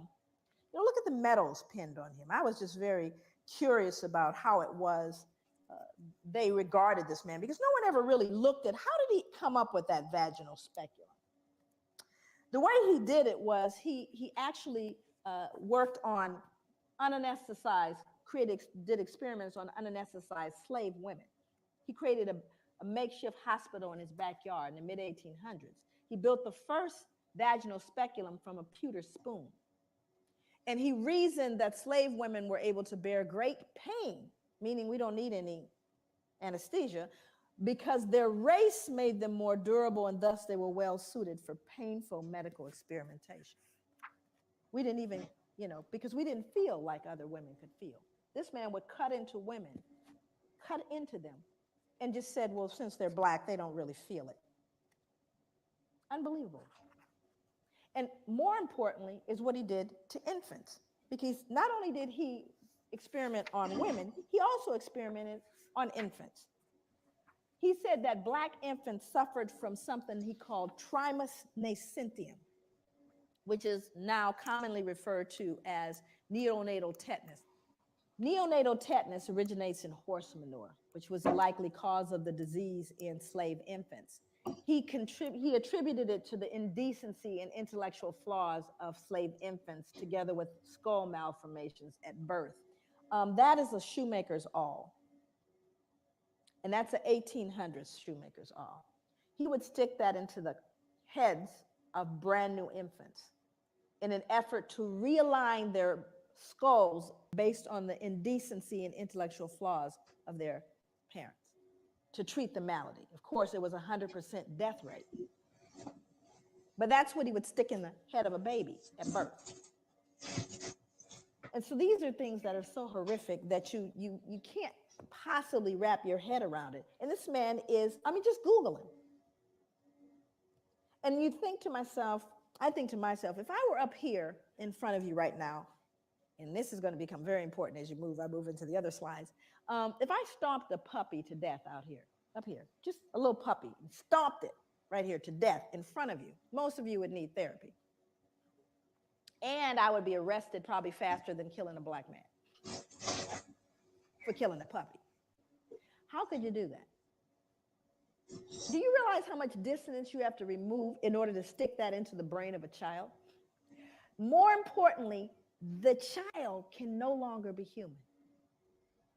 look at the medals pinned on him. I was just very curious about how it was they regarded this man, because no one ever really looked at how did he come up with that vaginal speculum. The way he did it was he actually worked on did experiments on unanesthetized slave women. He created a makeshift hospital in his backyard in the mid-1800s. He built the first vaginal speculum from a pewter spoon. And he reasoned that slave women were able to bear great pain, meaning we don't need any anesthesia, because their race made them more durable, and thus they were well suited for painful medical experimentation. We didn't even, because we didn't feel like other women could feel. This man would cut into women, cut into them, and just said, well, since they're Black, they don't really feel it. Unbelievable. And more importantly is what he did to infants, because not only did he experiment on women, he also experimented on infants. He said that Black infants suffered from something he called trismus nascentium, which is now commonly referred to as neonatal tetanus. Neonatal tetanus originates in horse manure, which was a likely cause of the disease in slave infants. He attributed it to the indecency and intellectual flaws of slave infants, together with skull malformations at birth. That is a shoemaker's awl. And that's an 1800s shoemaker's awl. He would stick that into the heads of brand new infants in an effort to realign their skulls based on the indecency and intellectual flaws of their parents, to treat the malady. Of course, it was 100% death rate. But that's what he would stick in the head of a baby at birth. And so these are things that are so horrific that you can't possibly wrap your head around it. And this man is, just Google him. And I think to myself, if I were up here in front of you right now, and this is going to become very important as I move into the other slides. If I stomped a puppy to death up here, just a little puppy, and stomped it right here to death in front of you, most of you would need therapy. And I would be arrested probably faster than killing a black man for killing a puppy. How could you do that? Do you realize how much dissonance you have to remove in order to stick that into the brain of a child? More importantly, the child can no longer be human.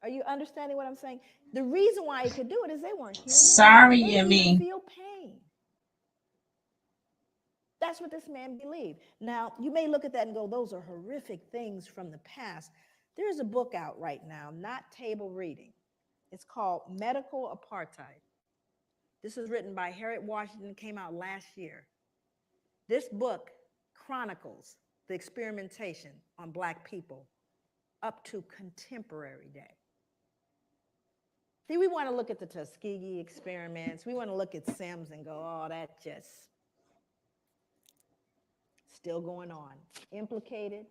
Are you understanding what I'm saying? The reason why he could do it is they weren't human. Sorry, They didn't even Yemi. feel pain. That's what this man believed. Now, you may look at that and go, those are horrific things from the past. There's a book out right now, not table reading. It's called Medical Apartheid. This is written by Harriet Washington, came out last year. This book chronicles the experimentation on Black people up to contemporary day. See, we want to look at the Tuskegee experiments. We want to look at Sims and go, oh, that just still going on. Implicated,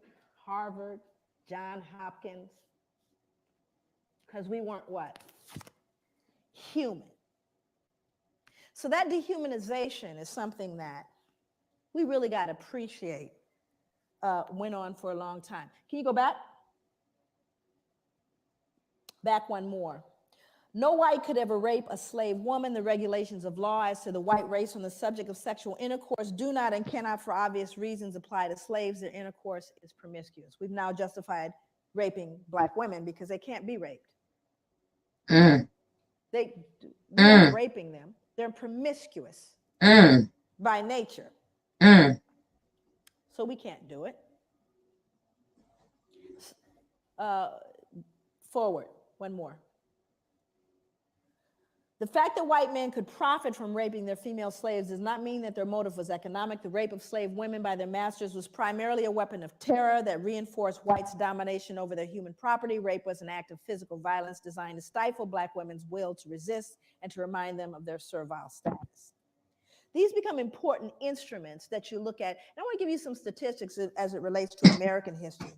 Harvard, Johns Hopkins, because we weren't what? Human. So that dehumanization is something that we really got to appreciate went on for a long time. Can you go back? Back one more. No white could ever rape a slave woman. The regulations of law as to the white race on the subject of sexual intercourse do not and cannot, for obvious reasons, apply to slaves. Their intercourse is promiscuous. We've now justified raping Black women because they can't be raped. They weren't raping them. They're promiscuous by nature. So we can't do it. Forward, one more. The fact that white men could profit from raping their female slaves does not mean that their motive was economic. The rape of slave women by their masters was primarily a weapon of terror that reinforced whites' domination over their human property. Rape was an act of physical violence designed to stifle Black women's will to resist and to remind them of their servile status. These become important instruments that you look at. And I want to give you some statistics as it relates to American history.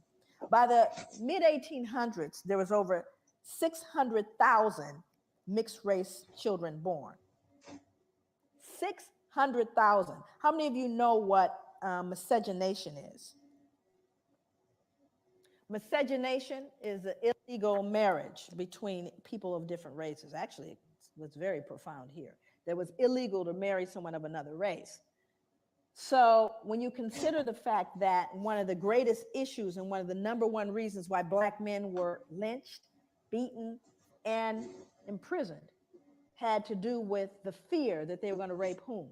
By the mid-1800s, there was over 600,000 mixed race children born. 600,000. How many of you know what miscegenation is? Miscegenation is an illegal marriage between people of different races. Actually, it was very profound here. That was illegal to marry someone of another race. So when you consider the fact that one of the greatest issues and one of the number one reasons why Black men were lynched, beaten, and imprisoned had to do with the fear that they were going to rape whom?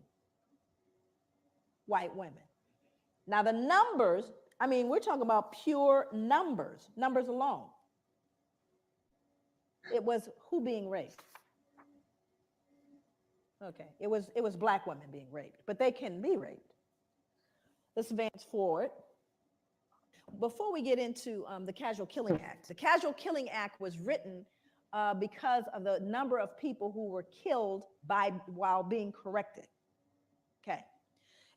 White women. Now the numbers, I mean, we're talking about pure numbers alone. It was who being raped? Okay, it was Black women being raped, but they can be raped. Let's advance forward. Before we get into the Casual Killing Act, the Casual Killing Act was written because of the number of people who were killed while being corrected. Okay.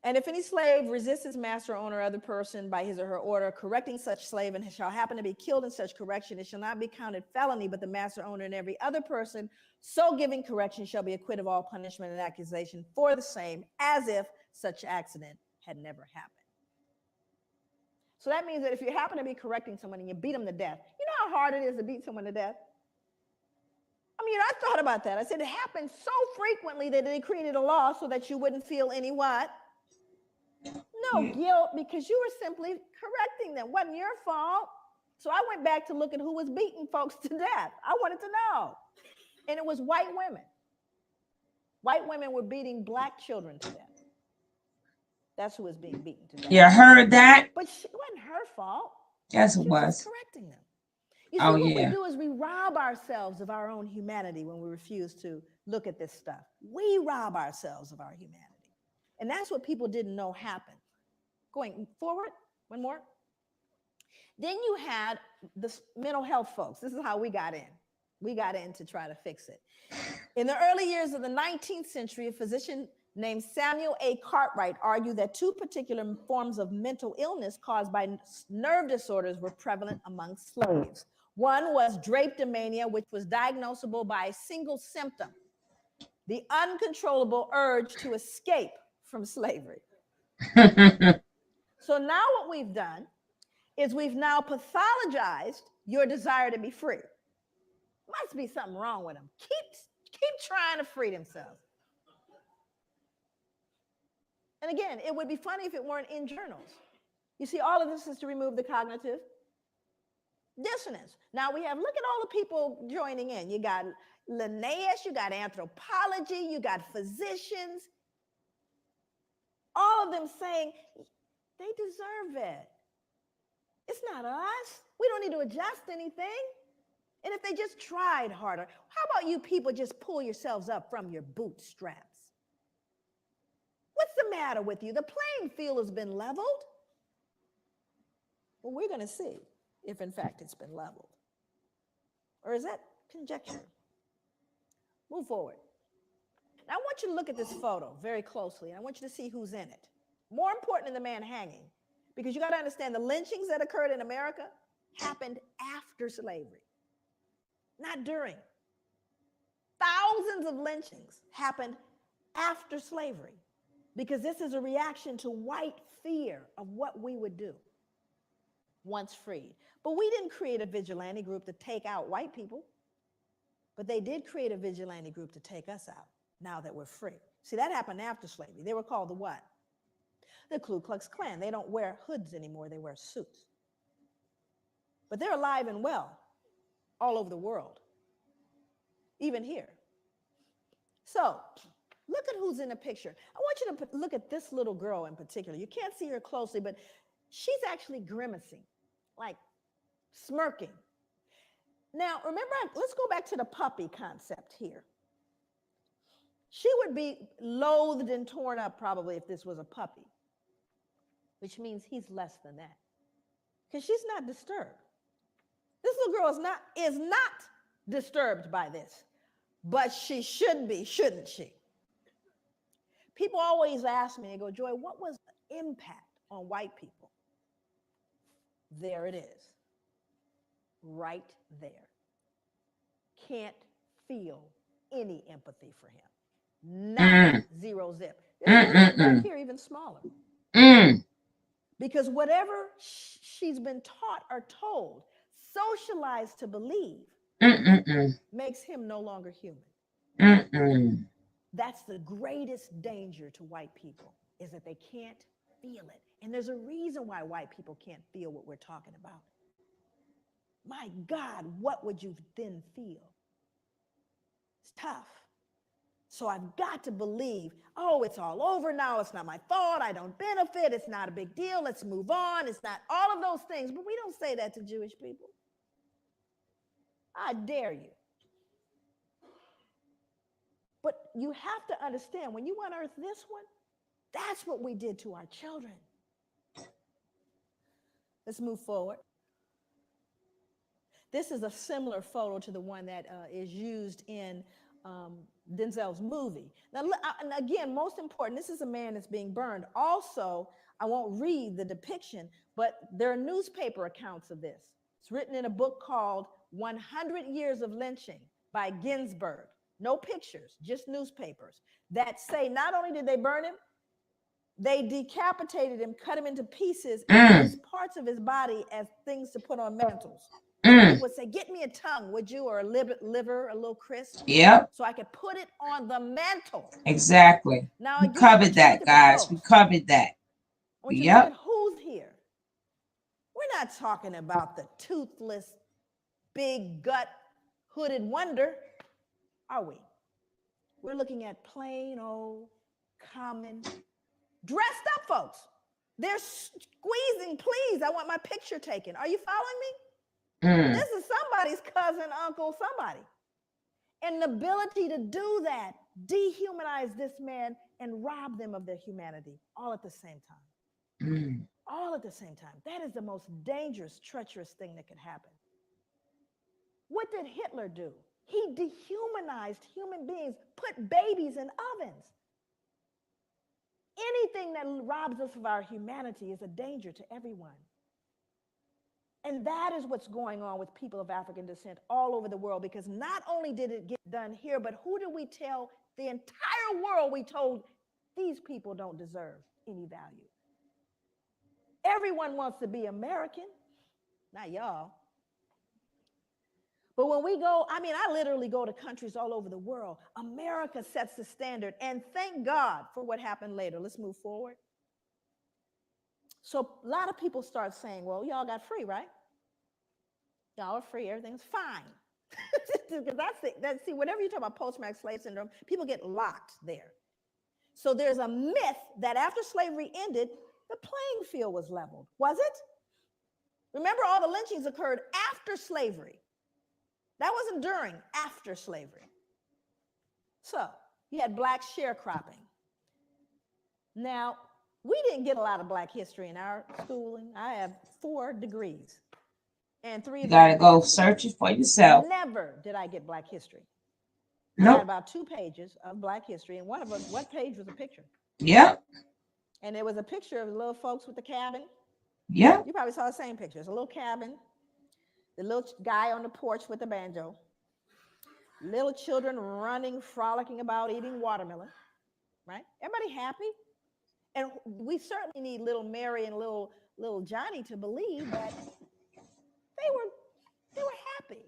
And if any slave resists his master, owner, or other person by his or her order, correcting such slave and shall happen to be killed in such correction, it shall not be counted felony, but the master, owner, and every other person so giving correction shall be acquitted of all punishment and accusation for the same, as if such accident had never happened. So that means that if you happen to be correcting someone and you beat them to death, you know how hard it is to beat someone to death? I mean, I thought about that. I said it happened so frequently that they created a law so that you wouldn't feel any what? No guilt, because you were simply correcting them. It wasn't your fault. So I went back to look at who was beating folks to death. I wanted to know. And it was white women. White women were beating Black children to death. That's who was being beaten to death. You heard that? But it wasn't her fault. Yes, it She was. just correcting them. You see, what we do is we rob ourselves of our own humanity when we refuse to look at this stuff. We rob ourselves of our humanity. And that's what people didn't know happened. Going forward, one more. Then you had the mental health folks. This is how we got in. We got in to try to fix it. In the early years of the 19th century, a physician named Samuel A. Cartwright argued that two particular forms of mental illness caused by nerve disorders were prevalent among slaves. One was drapetomania, which was diagnosable by a single symptom, the uncontrollable urge to escape from slavery. So now what we've done is we've now pathologized your desire to be free. Must be something wrong with them. Keep trying to free themselves. And again, it would be funny if it weren't in journals. You see, all of this is to remove the cognitive dissonance. Now we have, look at all the people joining in. You got Linnaeus, you got anthropology, you got physicians, all of them saying they deserve it. It's not us. We don't need to adjust anything. And if they just tried harder, how about you people just pull yourselves up from your bootstraps? What's the matter with you? The playing field has been leveled. Well, we're going to see if, in fact, it's been leveled. Or is that conjecture? Move forward. Now, I want you to look at this photo very closely, and I want you to see who's in it. More important than the man hanging, because you got to understand the lynchings that occurred in America happened after slavery, not during. Thousands of lynchings happened after slavery, because this is a reaction to white fear of what we would do once freed. But we didn't create a vigilante group to take out white people, but they did create a vigilante group to take us out now that we're free. See, that happened after slavery. They were called the what? The Ku Klux Klan. They don't wear hoods anymore, they wear suits. But they're alive and well all over the world, even here. So, look at who's in the picture. I want you to look at this little girl in particular. You can't see her closely, but she's actually grimacing, like smirking. Now, remember, let's go back to the puppy concept here. She would be loathed and torn up probably if this was a puppy, which means he's less than that, because she's not disturbed. This little girl is not disturbed by this, but she should be, shouldn't she? People always ask me, they go, Joy, what was the impact on white people? There it is, right there. Can't feel any empathy for him. None, zero zip. There's back here even smaller. Because whatever she's been taught or told, socialized to believe, makes him no longer human. That's the greatest danger to white people, is that they can't feel it. And there's a reason why white people can't feel what we're talking about. My God, what would you then feel? It's tough. So I've got to believe, oh, it's all over now. It's not my fault. I don't benefit. It's not a big deal. Let's move on. It's not all of those things. But we don't say that to Jewish people. I dare you. But you have to understand, when you unearth this one, that's what we did to our children. Let's move forward. This is a similar photo to the one that is used in Denzel's movie. Now, and again, most important, this is a man that's being burned. Also, I won't read the depiction, but there are newspaper accounts of this. It's written in a book called 100 Years of Lynching by Ginsburg. No pictures, just newspapers that say not only did they burn him, they decapitated him, cut him into pieces, and used parts of his body as things to put on mantles. People would say, get me a tongue, would you? Or a liver, a little crisp. Yep. So I could put it on the mantle. Exactly. Now, we covered that, guys. We covered that. Yep. Who's here? We're not talking about the toothless, big gut, hooded wonder, are we? We're looking at plain old, common, dressed up folks. They're squeezing, please, I want my picture taken. Are you following me? This is somebody's cousin, uncle, somebody. And the ability to do that, dehumanize this man and rob them of their humanity all at the same time. All at the same time. That is the most dangerous, treacherous thing that could happen. What did Hitler do? He dehumanized human beings, put babies in ovens. Anything that robs us of our humanity is a danger to everyone. And that is what's going on with people of African descent all over the world, because not only did it get done here, but who did we tell the entire world? We told these people don't deserve any value. Everyone wants to be American, not y'all. But when we go, I mean, I literally go to countries all over the world. America sets the standard, and thank God for what happened later. Let's move forward. So a lot of people start saying, well, y'all got free, right? Y'all are free, everything's fine. Because that's, see, whenever you talk about post-traumatic slave syndrome, people get locked there. So there's a myth that after slavery ended, the playing field was leveled. Was it? Remember, all the lynchings occurred after slavery. That wasn't during, after slavery. So you had black sharecropping. Now, we didn't get a lot of black history in our schooling. I have 4 degrees. And 3 of You them. gotta go search it for yourself. Never did I get black history. Nope. I had about 2 pages of black history, and one of them, what page was a picture? Yep. And it was a picture of the little folks with the cabin. Yep. You probably saw the same picture. It's a little cabin, the little guy on the porch with the banjo, little children running, frolicking about, eating watermelon, right? Everybody happy? And we certainly need little Mary and little Johnny to believe that they were happy.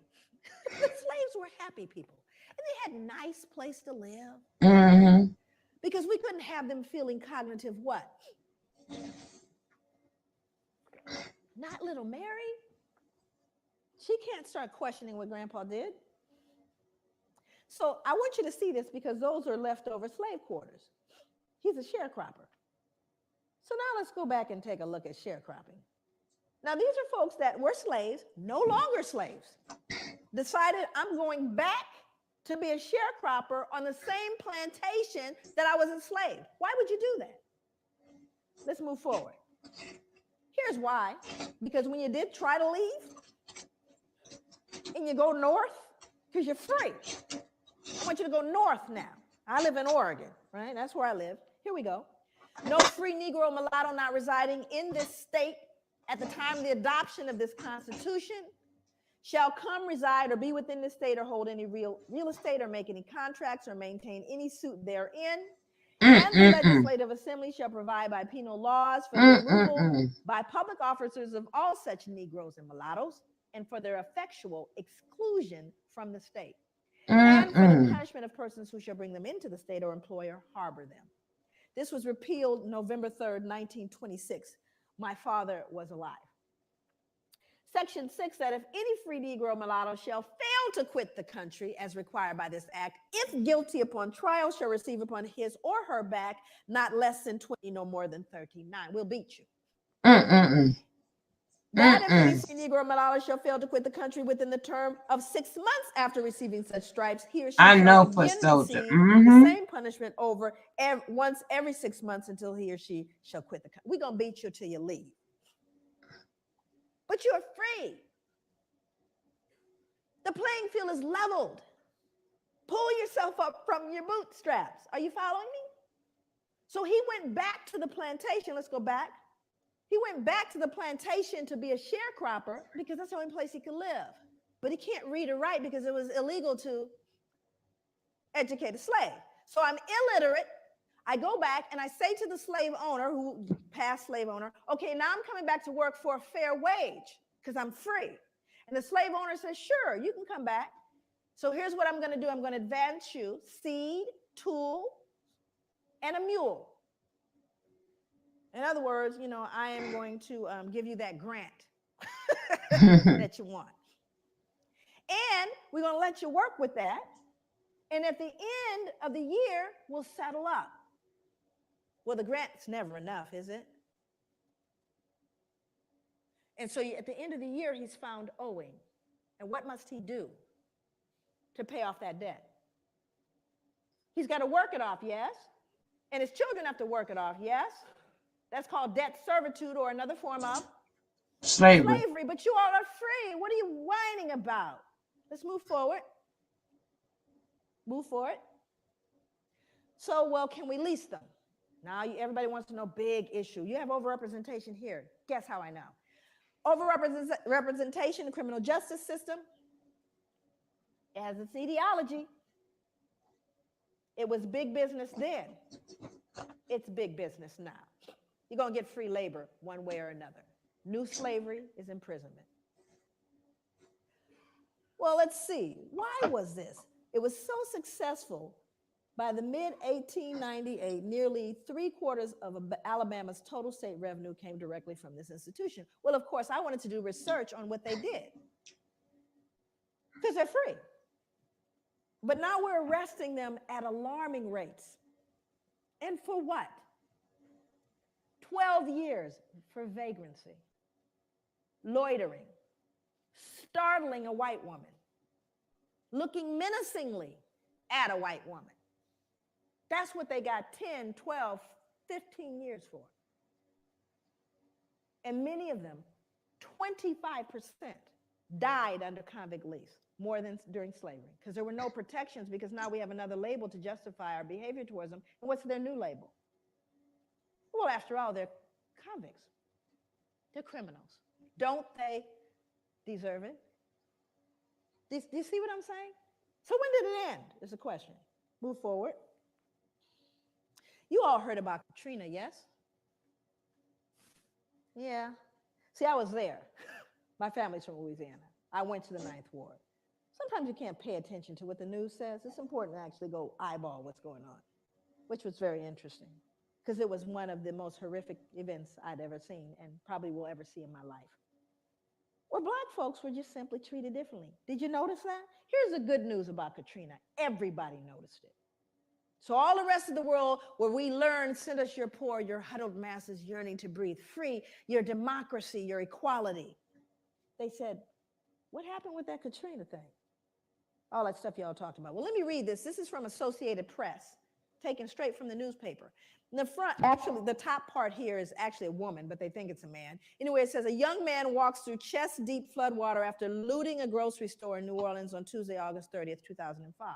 The slaves were happy people. And they had a nice place to live. Mm-hmm. Because we couldn't have them feeling cognitive what? Not little Mary. She can't start questioning what Grandpa did. So I want you to see this because those are leftover slave quarters. He's a sharecropper. So now let's go back and take a look at sharecropping. Now these are folks that were slaves, no longer slaves, decided I'm going back to be a sharecropper on the same plantation that I was enslaved. Why would you do that? Let's move forward. Here's why. Because when you did try to leave and you go north, because you're free. I want you to go north now. I live in Oregon, right? That's where I live. Here we go. No free Negro mulatto not residing in this state at the time of the adoption of this Constitution shall come reside or be within the state or hold any real estate or make any contracts or maintain any suit therein. And the legislative assembly shall provide by penal laws for the removal by public officers of all such Negroes and mulattoes and for their effectual exclusion from the state. And for the punishment of persons who shall bring them into the state or employ or harbor them. This was repealed November 3rd, 1926. My father was alive. Section 6 said if any free Negro mulatto shall fail to quit the country as required by this act, if guilty upon trial, shall receive upon his or her back not less than 20, no more than 39. We'll beat you. That if any free Negro mulatto shall fail to quit the country within the term of 6 months after receiving such stripes, he or she shall again receive the same punishment over once every 6 months until he or she shall quit the country. We're going to beat you till you leave. But you're free. The playing field is leveled. Pull yourself up from your bootstraps. Are you following me? So he went back to the plantation. Let's go back. He went back to the plantation to be a sharecropper because that's the only place he could live. But he can't read or write because it was illegal to educate a slave. So I'm illiterate. I go back and I say to the slave owner, who past slave owner, okay, now I'm coming back to work for a fair wage because I'm free. And the slave owner says, sure, you can come back. So here's what I'm going to do. I'm going to advance you seed, tool, and a mule. In other words, you know, I am going to give you that grant that you want. And we're going to let you work with that. And at the end of the year, we'll settle up. Well, the grant's never enough, is it? And so at the end of the year, he's found owing. And what must he do to pay off that debt? He's got to work it off, yes? And his children have to work it off, yes? That's called debt servitude or another form of slavery. But you all are free. What are you whining about? Let's move forward. Move forward. So, well, can we lease them? Now, everybody wants to know big issue. You have overrepresentation here. Guess how I know? Overrepresentation in the criminal justice system. It has its etiology. It was big business then. It's big business now. You're going to get free labor one way or another. New slavery is imprisonment. Well, let's see. Why was this? It was so successful. By the mid-1898, nearly 3/4 of Alabama's total state revenue came directly from this institution. Well, of course, I wanted to do research on what they did because they're free. But now we're arresting them at alarming rates. And for what? 12 years for vagrancy, loitering, startling a white woman, looking menacingly at a white woman. That's what they got 10, 12, 15 years for. And many of them, 25%, died under convict lease, more than during slavery, because there were no protections, because now we have another label to justify our behavior towards them. And what's their new label? Well, after all, they're convicts. They're criminals. Don't they deserve it? Do you see what I'm saying? So when did it end, is the question. Move forward. You all heard about Katrina, yes? Yeah. See, I was there. My family's from Louisiana. I went to the 9th Ward. Sometimes you can't pay attention to what the news says. It's important to actually go eyeball what's going on, which was very interesting because it was one of the most horrific events I'd ever seen and probably will ever see in my life. Where Black folks were just simply treated differently. Did you notice that? Here's the good news about Katrina. Everybody noticed it. So all the rest of the world where we learn, send us your poor, your huddled masses yearning to breathe free, your democracy, your equality. They said, what happened with that Katrina thing? All that stuff y'all talked about. Well, let me read this. This is from Associated Press, taken straight from the newspaper. In the front, actually, the top part here is actually a woman, but they think it's a man. Anyway, it says, a young man walks through chest-deep floodwater after looting a grocery store in New Orleans on Tuesday, August 30th, 2005.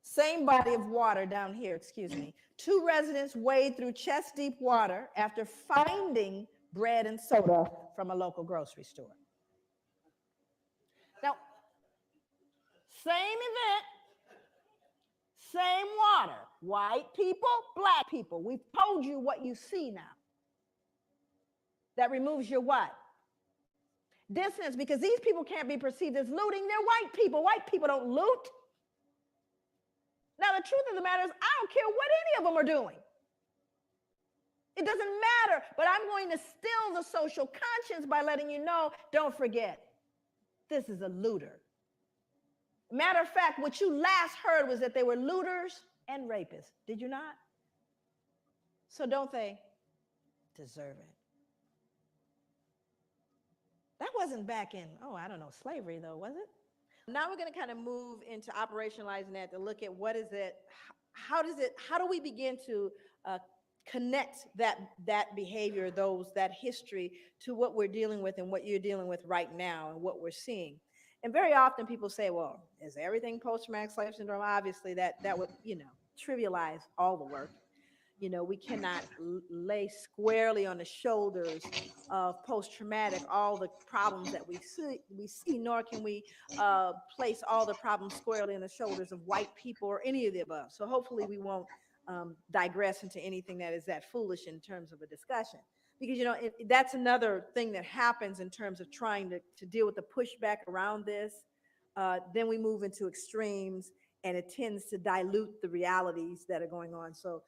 Same body of water down here, excuse me. 2 residents wade through chest-deep water after finding bread and soda from a local grocery store. Now, same event, same water. White people, Black people. We've told you what you see now. That removes your what? Dissonance, because these people can't be perceived as looting. They're white people. White people don't loot. Now, the truth of the matter is, I don't care what any of them are doing. It doesn't matter, but I'm going to still the social conscience by letting you know, don't forget, this is a looter. Matter of fact, what you last heard was that they were looters and rapists. Did you not? So don't they deserve it? That wasn't back in, I don't know, slavery though, was it? Now we're going to kind of move into operationalizing that to look at what is it, how do we begin to connect that behavior, that history to what we're dealing with and what you're dealing with right now and what we're seeing. And very often people say, well, is everything post-traumatic slave syndrome? Obviously that would, trivialize all the work. We cannot lay squarely on the shoulders of post-traumatic all the problems that we see, nor can we place all the problems squarely on the shoulders of white people or any of the above. So hopefully we won't digress into anything that is that foolish in terms of a discussion. Because, that's another thing that happens in terms of trying to deal with the pushback around this. Then we move into extremes, and it tends to dilute the realities that are going on. So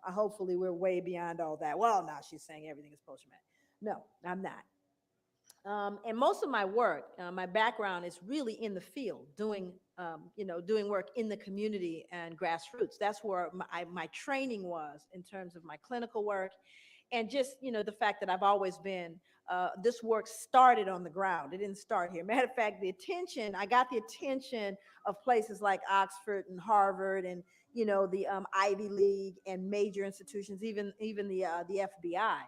hopefully we're way beyond all that. Well, now she's saying everything is post-traumatic. No, I'm not. And most of my work, my background is really in the field, doing work in the community and grassroots. That's where my training was in terms of my clinical work. And just, the fact that I've always been, this work started on the ground. It didn't start here. Matter of fact, I got the attention of places like Oxford and Harvard and, the Ivy League and major institutions, even the FBI,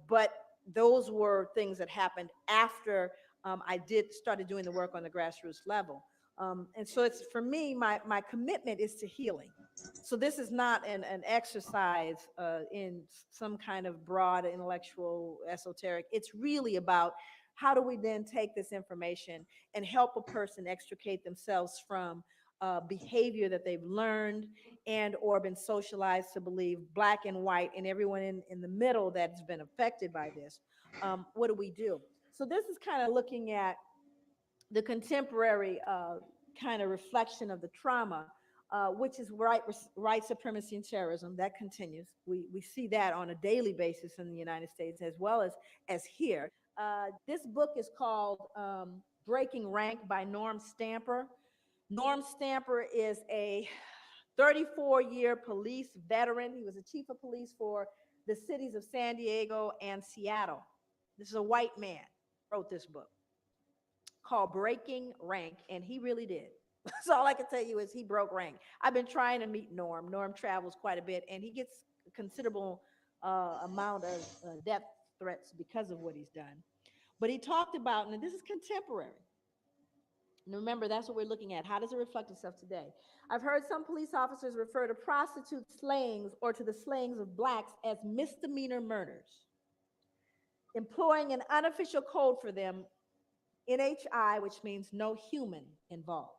but those were things that happened after I started doing the work on the grassroots level. And so it's, for me, my commitment is to healing. So this is not an exercise in some kind of broad intellectual esoteric. It's really about how do we then take this information and help a person extricate themselves from behavior that they've learned and or been socialized to believe, black and white, and everyone in the middle that's been affected by this. What do we do? So this is kind of looking at the contemporary kind of reflection of the trauma, which is white supremacy and terrorism. That continues. We see that on a daily basis in the United States as well as here. This book is called Breaking Rank by Norm Stamper. Norm Stamper is a 34-year police veteran. He was a chief of police for the cities of San Diego and Seattle. This is a white man wrote this book called Breaking Rank, and he really did. So all I can tell you is he broke rank. I've been trying to meet Norm. Norm travels quite a bit, and he gets a considerable amount of death threats because of what he's done. But he talked about, and this is contemporary. And remember, that's what we're looking at. How does it reflect itself today? I've heard some police officers refer to prostitute slayings or to the slayings of blacks as misdemeanor murders, employing an unofficial code for them, NHI, which means no human involved.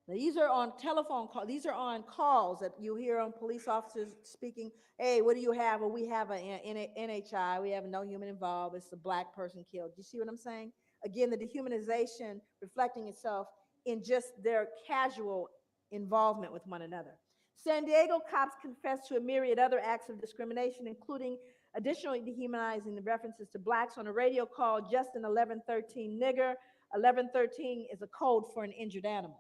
Now, these are on telephone calls. These are on calls that you hear on police officers speaking. Hey, what do you have? Well, we have an NHI. We have no human involved. It's a black person killed. You see what I'm saying? Again, the dehumanization reflecting itself in just their casual involvement with one another. San Diego cops confessed to a myriad other acts of discrimination, including additionally dehumanizing the references to blacks on a radio call, Justin 1113 nigger. 1113 is a code for an injured animal.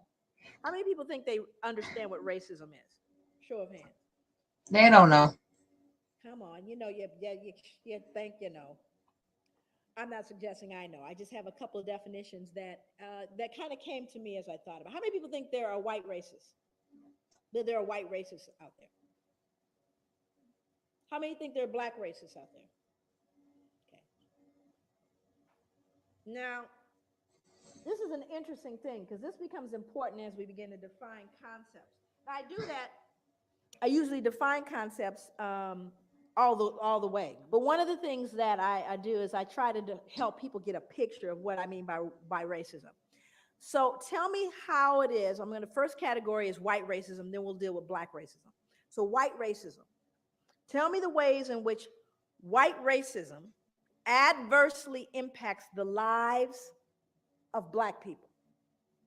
How many people think they understand what racism is? Show of hands. They don't know. Come on, you think you know. I'm not suggesting I know. I just have a couple of definitions that kind of came to me as I thought about. How many people think there are white racists? That there are white racists out there? How many think there are black racists out there? Okay. Now, this is an interesting thing because this becomes important as we begin to define concepts. Now, I do that. I usually define concepts all the way. But one of the things that I do is I try to help people get a picture of what I mean by racism. So tell me how it is. The first category is white racism, then we'll deal with black racism. So white racism. Tell me the ways in which white racism adversely impacts the lives of black people.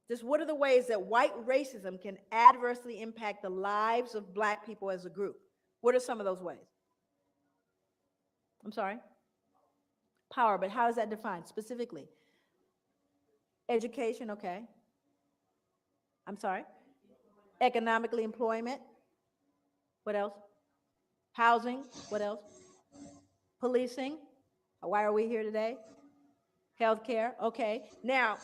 Just what are the ways that white racism can adversely impact the lives of black people as a group? What are some of those ways? I'm sorry? Power, but how is that defined specifically? Education, okay. I'm sorry? Economically, employment. What else? Housing, what else? Policing. Why are we here today? Healthcare, okay. Now,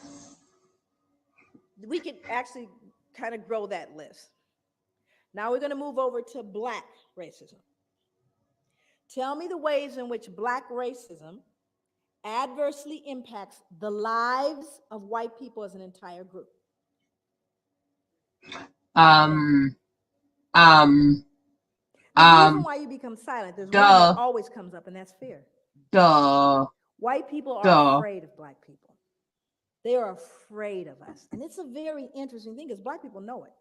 we could actually kind of grow that list. Now we're going to move over to black racism. Tell me the ways in which black racism adversely impacts the lives of white people as an entire group. The reason why you become silent, there's one that always comes up, and that's fear. White people are afraid of black people. They are afraid of us. And it's a very interesting thing because black people know it.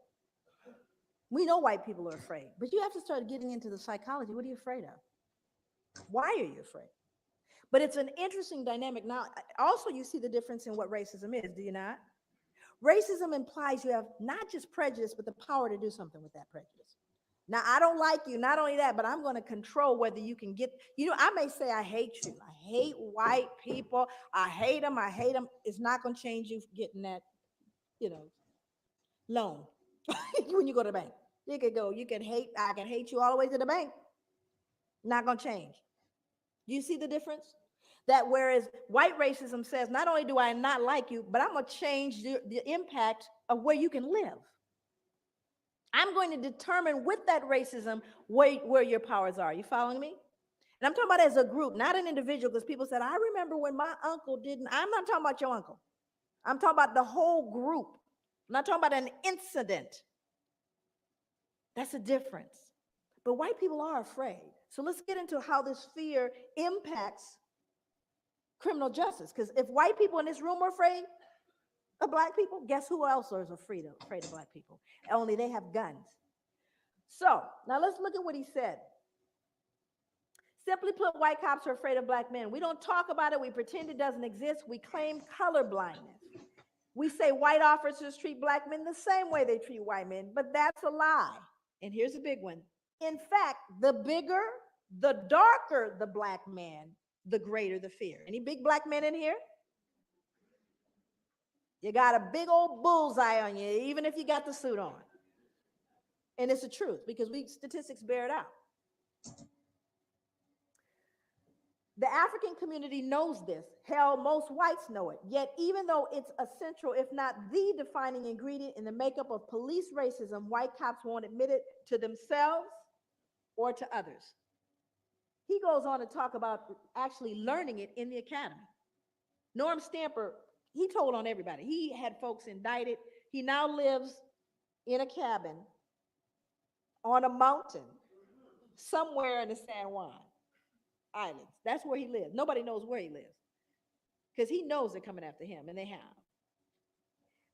We know white people are afraid, but you have to start getting into the psychology. What are you afraid of? Why are you afraid? But it's an interesting dynamic. Now, also you see the difference in what racism is, do you not? Racism implies you have not just prejudice, but the power to do something with that prejudice. Now, I don't like you, not only that, but I'm going to control whether you can get, I may say I hate you. I hate white people. I hate them. It's not going to change you getting that, loan when you go to the bank. I can hate you all the way to the bank. Not going to change. Do you see the difference? That whereas white racism says, not only do I not like you, but I'm going to change the impact of where you can live. I'm going to determine with that racism where your powers are. You following me? And I'm talking about as a group, not an individual, because people said, I remember when my uncle didn't. I'm not talking about your uncle. I'm talking about the whole group. I'm not talking about an incident. That's a difference. But white people are afraid. So let's get into how this fear impacts criminal justice. Because if white people in this room are afraid, of black people. Guess who else is afraid of black people? Only they have guns. So now let's look at what he said. Simply put, white cops are afraid of black men. We don't talk about it. We pretend it doesn't exist. We claim color blindness. We say white officers treat black men the same way they treat white men, but that's a lie. And here's a big one. In fact, the bigger, the darker the black man, the greater the fear. Any big black men in here? You got a big old bullseye on you, even if you got the suit on. And it's the truth because statistics bear it out. The African community knows this. Hell, most whites know it. Yet, even though it's essential, if not the defining ingredient in the makeup of police racism, white cops won't admit it to themselves or to others. He goes on to talk about actually learning it in the academy. Norm Stamper, he told on everybody. He had folks indicted. He now lives in a cabin on a mountain somewhere in the San Juan Islands. That's where he lives. Nobody knows where he lives because he knows they're coming after him, and they have.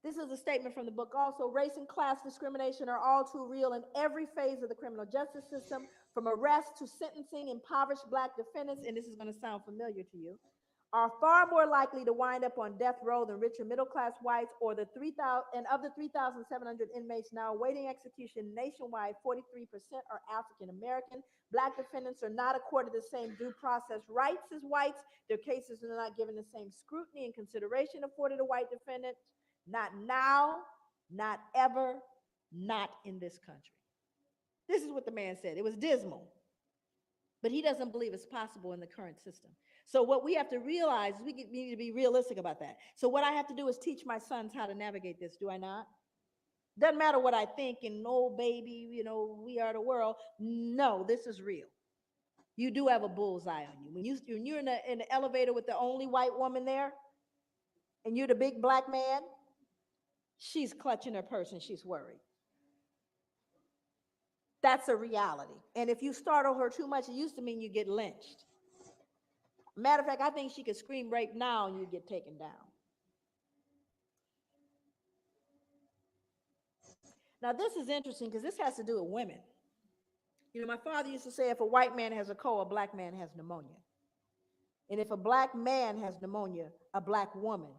This is a statement from the book also. Race and class discrimination are all too real in every phase of the criminal justice system, from arrest to sentencing. Impoverished black defendants, and this is going to sound familiar to you, are far more likely to wind up on death row than richer middle-class whites, or the 3,000, and of the 3,700 inmates now awaiting execution nationwide, 43% are African American. Black defendants are not accorded the same due process rights as whites. Their cases are not given the same scrutiny and consideration afforded a white defendant. Not now, not ever, not in this country. This is what the man said. It was dismal, but he doesn't believe it's possible in the current system. So what we have to realize is we need to be realistic about that. So what I have to do is teach my sons how to navigate this, do I not? Doesn't matter what I think and, oh, baby, you know, we are the world. No, this is real. You do have a bullseye on you. When you're in the elevator with the only white woman there and you're the big black man, she's clutching her purse and she's worried. That's a reality. And if you startle her too much, it used to mean you get lynched. Matter of fact, I think she could scream rape now and you get taken down. Now, this is interesting because this has to do with women. You know, my father used to say if a white man has a cold, a black man has pneumonia. And if a black man has pneumonia, a black woman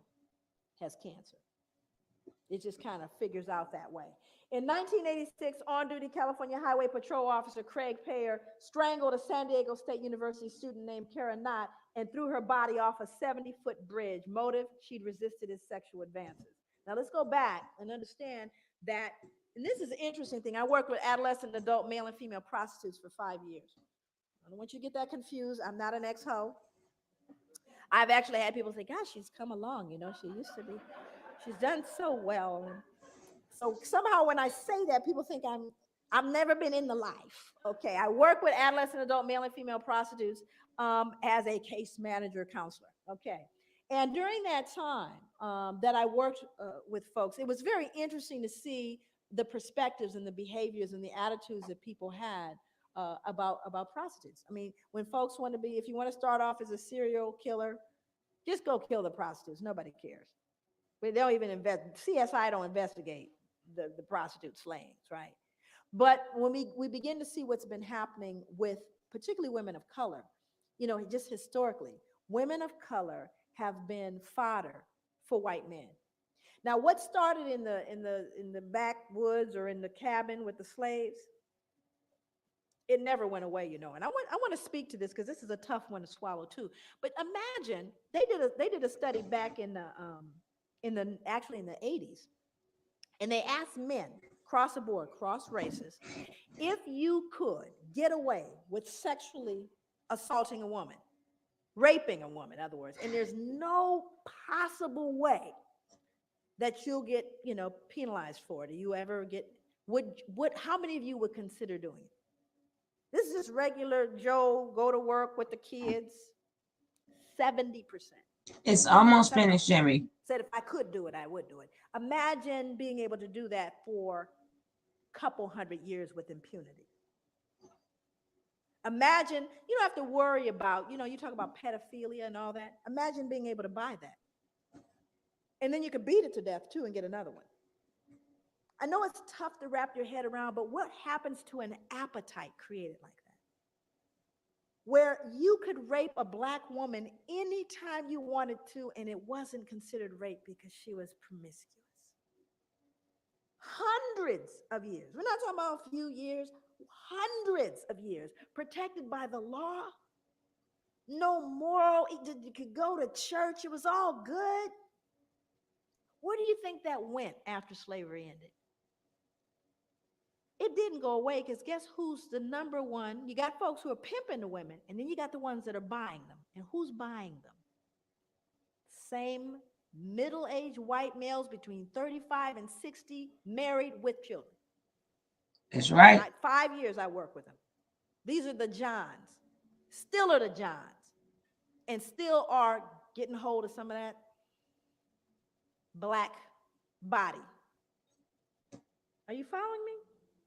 has cancer. It just kind of figures out that way. In 1986, on-duty California Highway Patrol Officer Craig Payer strangled a San Diego State University student named Kara Knott and threw her body off a 70-foot bridge. Motive, she'd resisted his sexual advances. Now let's go back and understand that, and this is an interesting thing. I worked with adolescent and adult male and female prostitutes for 5 years. I don't want you to get that confused. I'm not an ex-ho. I've actually had people say, gosh, she's come along. You know, she used to be, she's done so well. So somehow when I say that, people think I've never been in the life. Okay, I work with adolescent, adult, male and female prostitutes as a case manager counselor. Okay, and during that time that I worked with folks, it was very interesting to see the perspectives and the behaviors and the attitudes that people had about prostitutes. I mean, when folks want to be, if you want to start off as a serial killer, just go kill the prostitutes. Nobody cares. But they don't even CSI don't investigate the prostitute slayings, right? But when we begin to see what's been happening with particularly women of color, you know, just historically, women of color have been fodder for white men. Now, what started in the backwoods or in the cabin with the slaves, it never went away, you know. And I want to speak to this because this is a tough one to swallow too. But imagine they did a study back in the 80s, and they asked men across the board, cross races, if you could get away with sexually assaulting a woman, raping a woman, in other words, and there's no possible way that you'll get, you know, penalized for it. Do you ever get, how many of you would consider doing it? This is just regular Joe, go to work with the kids. 70%. It's almost finished, Jerry. Said if I could do it, I would do it. Imagine being able to do that for a couple hundred years with impunity. Imagine, you don't have to worry about, you know, you talk about pedophilia and all that. Imagine being able to buy that. And then you could beat it to death too and get another one. I know it's tough to wrap your head around, but what happens to an appetite created like that? Where you could rape a Black woman anytime you wanted to, and it wasn't considered rape because she was promiscuous. Hundreds of years. We're not talking about a few years, hundreds of years, protected by the law. No moral, you could go to church, it was all good. Where do you think that went after slavery ended? It didn't go away, because guess who's the number one? You got folks who are pimping the women, and then you got the ones that are buying them. And who's buying them? Same middle-aged white males between 35 and 60, married with children. That's right. 5 years I work with them. These are the Johns. Still are the Johns. And still are getting hold of some of that Black body. Are you following me?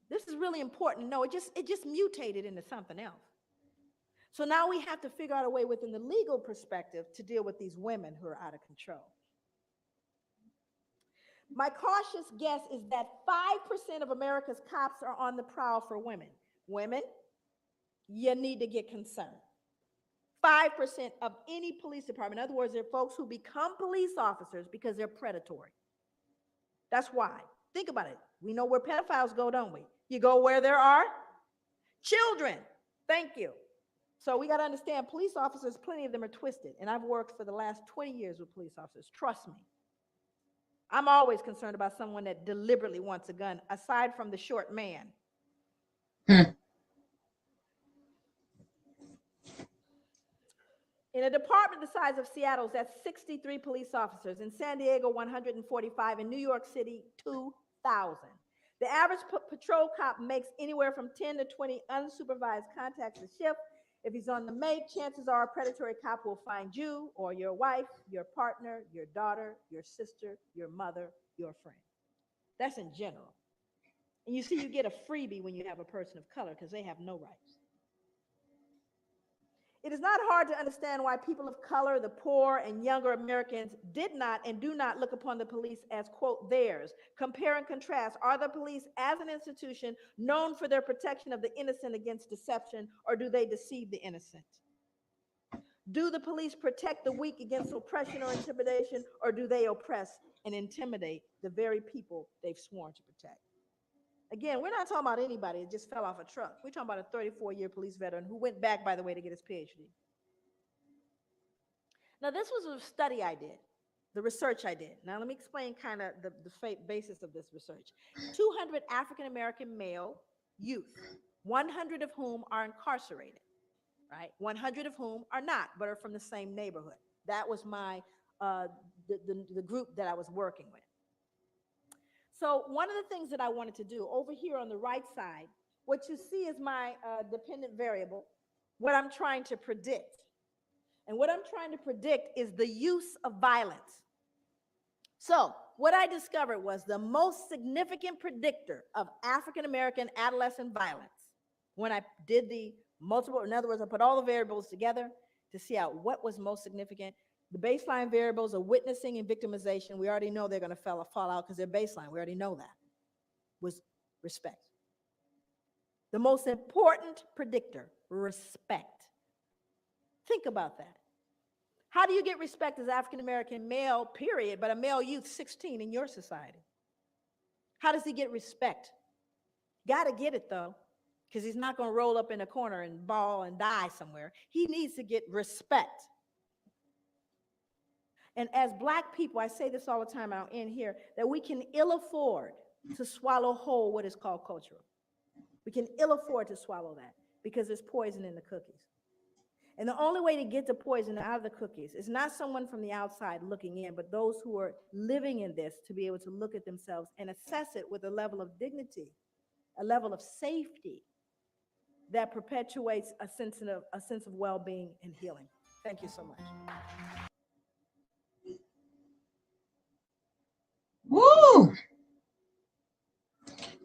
This is really important. No, it just mutated into something else. So now we have to figure out a way within the legal perspective to deal with these women who are out of control. My cautious guess is that 5% of America's cops are on the prowl for women. Women, you need to get concerned. 5% of any police department. In other words, they're folks who become police officers because they're predatory. That's why. Think about it. We know where pedophiles go, don't we? You go where there are children. Thank you. So we got to understand police officers, plenty of them are twisted. And I've worked for the last 20 years with police officers. Trust me. I'm always concerned about someone that deliberately wants a gun, aside from the short man. In a department the size of Seattle's, that's 63 police officers. In San Diego, 145. In New York City, 2,000. The average patrol cop makes anywhere from 10 to 20 unsupervised contacts a shift. If he's on the make, chances are a predatory cop will find you or your wife, your partner, your daughter, your sister, your mother, your friend. That's in general. And you see, you get a freebie when you have a person of color because they have no rights. It is not hard to understand why people of color, the poor, and younger Americans did not and do not look upon the police as, quote, theirs. Compare and contrast. Are the police as an institution known for their protection of the innocent against deception, or do they deceive the innocent? Do the police protect the weak against oppression or intimidation, or do they oppress and intimidate the very people they've sworn to protect? Again, we're not talking about anybody that just fell off a truck. We're talking about a 34-year police veteran who went back, by the way, to get his PhD. Now, this was a study I did, the research I did. Now, let me explain kind of the basis of this research. 200 African-American male youth, 100 of whom are incarcerated, right? 100 of whom are not, but are from the same neighborhood. That was my, the group that I was working with. So one of the things that I wanted to do over here on the right side, what you see is my dependent variable, what I'm trying to predict. And what I'm trying to predict is the use of violence. So what I discovered was the most significant predictor of African-American adolescent violence, when I did the multiple, in other words, I put all the variables together to see out what was most significant. The baseline variables of witnessing and victimization, we already know they're going to fall out because they're baseline. We already know that. Was respect. The most important predictor, respect. Think about that. How do you get respect as African-American male, period, but a male youth 16 in your society? How does he get respect? Got to get it, though, because he's not going to roll up in a corner and bawl and die somewhere. He needs to get respect. And as Black people, I say this all the time, I'll end here, that we can ill afford to swallow whole what is called cultural. We can ill afford to swallow that because there's poison in the cookies. And the only way to get the poison out of the cookies is not someone from the outside looking in, but those who are living in this to be able to look at themselves and assess it with a level of dignity, a level of safety that perpetuates a sense of well-being and healing. Thank you so much. Woo!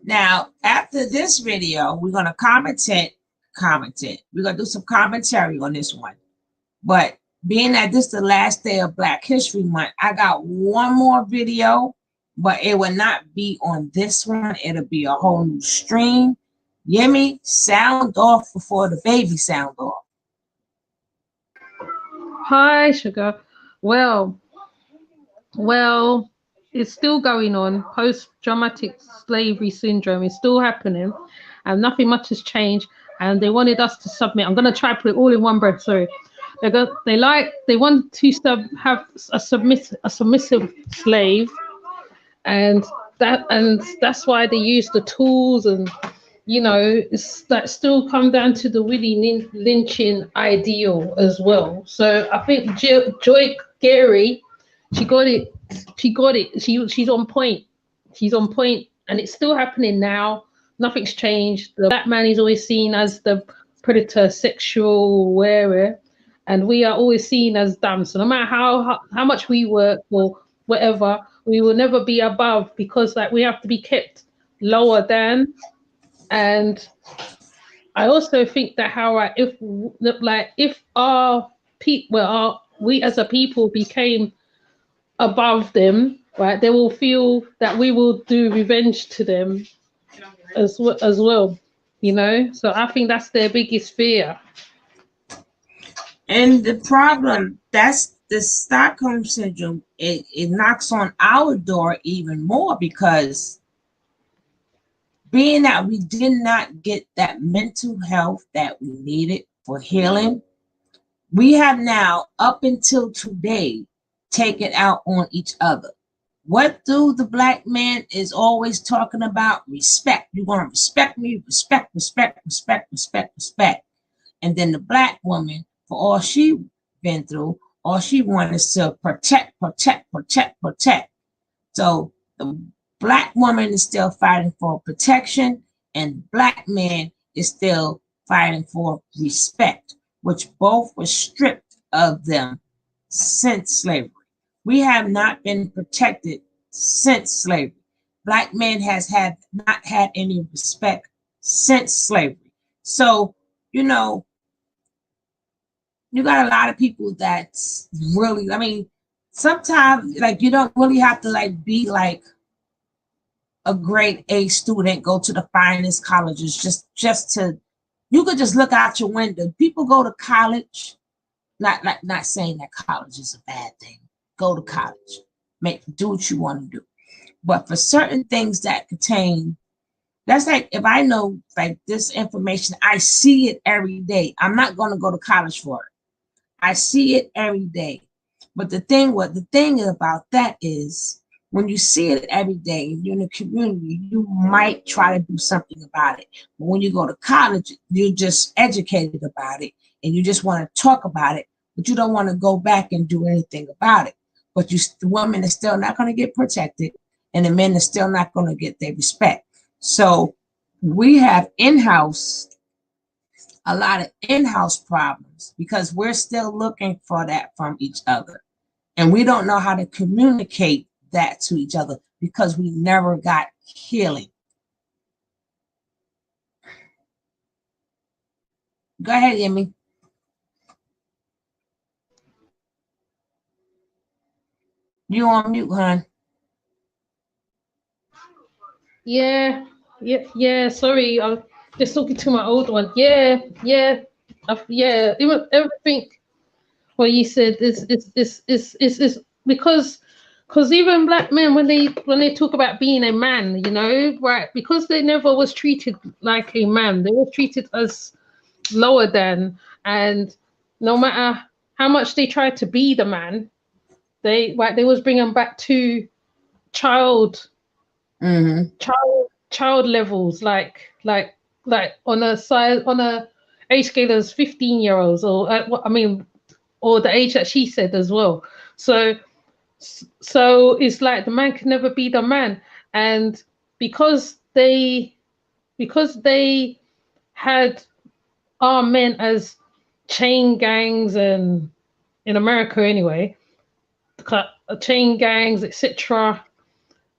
Now, after this video, we're going to comment it. We're going to do some commentary on this one. But being that this is the last day of Black History Month, I got one more video, but it will not be on this one. It'll be a whole new stream. Yemi, sound off before the baby sound off. Hi, Sugar. Well, it's still going on. Post-traumatic slavery syndrome is still happening, and nothing much has changed. And they wanted us to submit. I'm gonna try to put it all in one breath. Sorry. They want to have a submissive slave, and that's why they use the tools, and it's that still come down to the Willie lynching ideal as well. So I think Joy Gary, she got it. She's on point. She's on point, and it's still happening now. Nothing's changed. The Black man is always seen as the predator, sexual wearer, and we are always seen as dumb. So no matter how much we work or whatever, we will never be above, because like we have to be kept lower than. And I also think that if our people, we as a people became above them, right, they will feel that we will do revenge to them as well, So I think that's their biggest fear. And the problem, that's the Stockholm syndrome. It knocks on our door even more, because being that we did not get that mental health that we needed for healing, we have now, up until today, taken out on each other. What do the Black man is always talking about? Respect. You're going to respect me, respect, respect, respect, respect, respect. And then the Black woman, for all she been through, all she wanted is to protect, protect, protect, protect. So the Black woman is still fighting for protection, and Black man is still fighting for respect, which both were stripped of them since slavery. We have not been protected since slavery. Black man has not had any respect since slavery. So, you got a lot of people that's really, sometimes like you don't really have to be like a grade A student, go to the finest colleges just to, you could just look out your window. People go to college, not saying that college is a bad thing. Go to college, do what you want to do. But for certain things that contain, that's like if I know like this information, I see it every day. I'm not going to go to college for it. I see it every day. But the thing about that is, when you see it every day, you're in the community, you might try to do something about it. But when you go to college, you're just educated about it, and you just want to talk about it, but you don't want to go back and do anything about it. But the women are still not going to get protected, and the men are still not going to get their respect. So we have a lot of in-house problems, because we're still looking for that from each other. And we don't know how to communicate that to each other, because we never got healing. Go ahead, Yemi. You on mute, hon. Yeah. Sorry, I'm just talking to my old one. Yeah. Even everything what you said is because even Black men, when they talk about being a man, right, because they never was treated like a man, they were treated as lower than, and no matter how much they tried to be the man, they was bringing back to child levels, like on a age scale as 15-year-olds, or or the age that she said as well. So it's like the man can never be the man, and because they had our men as chain gangs, and in America anyway, chain gangs, etc.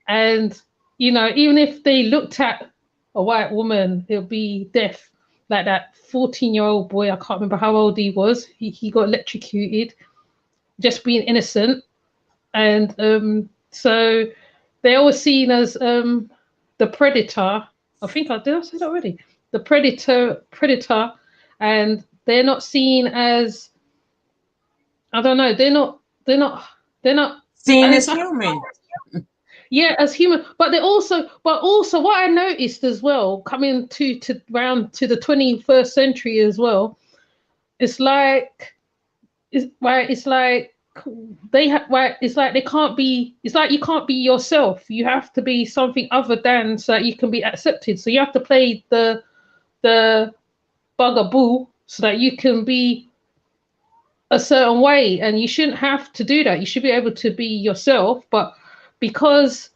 And even if they looked at a white woman, it'll be death. Like that 14-year-old boy, I can't remember how old he was. He got electrocuted. just being innocent, and so they're always seen as the predator. I think I say that already. The predator, and they're not seen as, I don't know. They're not. Seen And as it's like, human. yeah, as human, but also what I noticed as well, coming to round to the 21st century as well, it's like it's like it's like they can't be, it's like you can't be yourself. You have to be something other than, so that you can be accepted. So you have to play the bugaboo so that you can be a certain way, and you shouldn't have to do that. You should be able to be yourself. But because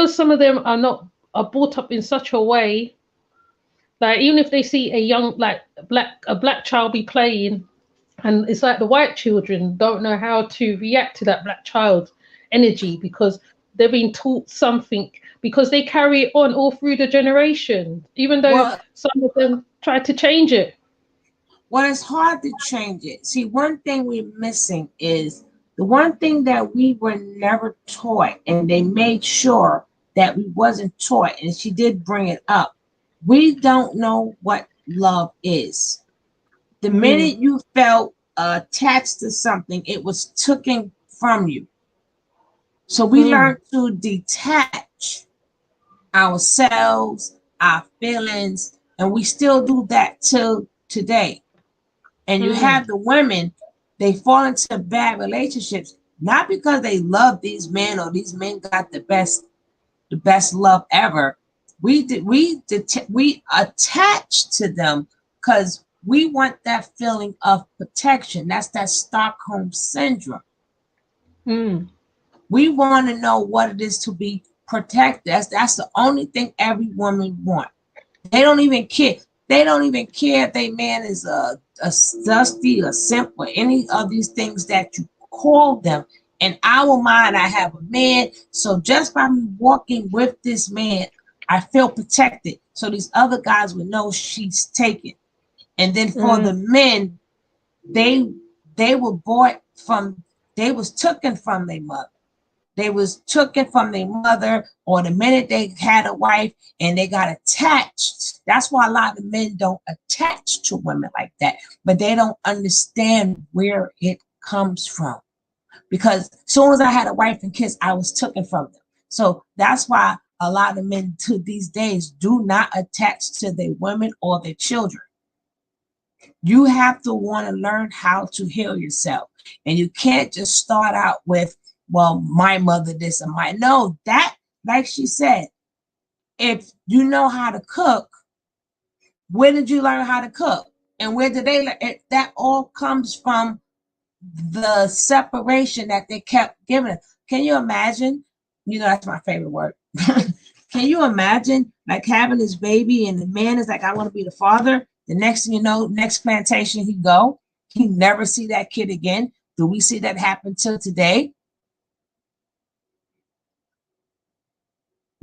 some of them are brought up in such a way, like even if they see a young, like a black child be playing, and it's like the white children don't know how to react to that black child energy, because they've been taught something, because they carry it on all through the generation, even though Well, some of them try to change it. well, it's hard to change it. See, one thing we're missing is the one thing that we were never taught, and they made sure that we wasn't taught, and she did bring it up. We don't know what love is. The minute you felt attached to something, it was taken from you. So we learned to detach ourselves, our feelings, and we still do that till today. And you have the women, they fall into bad relationships, not because they love these men or these men got the best love ever. We attach to them because we want that feeling of protection. That's that Stockholm syndrome. We want to know what it is to be protected. That's the only thing every woman wants. They don't even care. They don't even care if their man is a dusty, a simp, or any of these things that you call them. In our mind, I have a man. So just by me walking with this man, I feel protected. So these other guys would know she's taken. And then for the men, they were bought from, they was taken from their mother. They was taken from their mother, or the minute they had a wife and they got attached. That's why a lot of men don't attach to women like that, but they don't understand where it comes from. Because as soon as I had a wife and kids, I was taken from them. So that's why a lot of men to these days do not attach to their women or their children. You have to want to learn how to heal yourself. And you can't just start out with, well, my mother this and my, no, that, like she said, if you know how to cook, where did you learn how to cook? And where did they learn? That all comes from the separation that they kept giving us. Can you imagine? You know, that's my favorite word. Can you imagine like having this baby and the man is like, I want to be the father. The next thing you know, next plantation he go, he never see that kid again. Do we see that happen till today?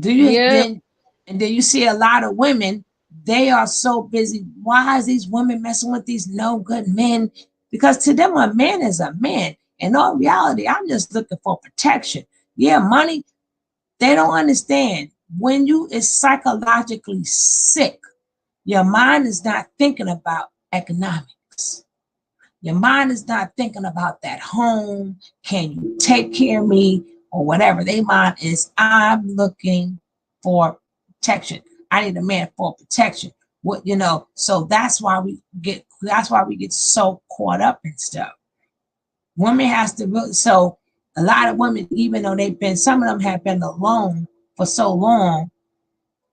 Do you? Yeah. And then you see a lot of women, they are so busy. Why is these women messing with these no good men? Because to them, a man is a man. In all reality, I'm just looking for protection. Yeah, money, they don't understand. When you is psychologically sick, your mind is not thinking about economics. Your mind is not thinking about that home. Can you take care of me or whatever? Their mind is, I'm looking for protection. I need a man for protection. What, you know, so that's why we get so caught up in stuff. Women has to really, so a lot of women, even though some of them have been alone for so long,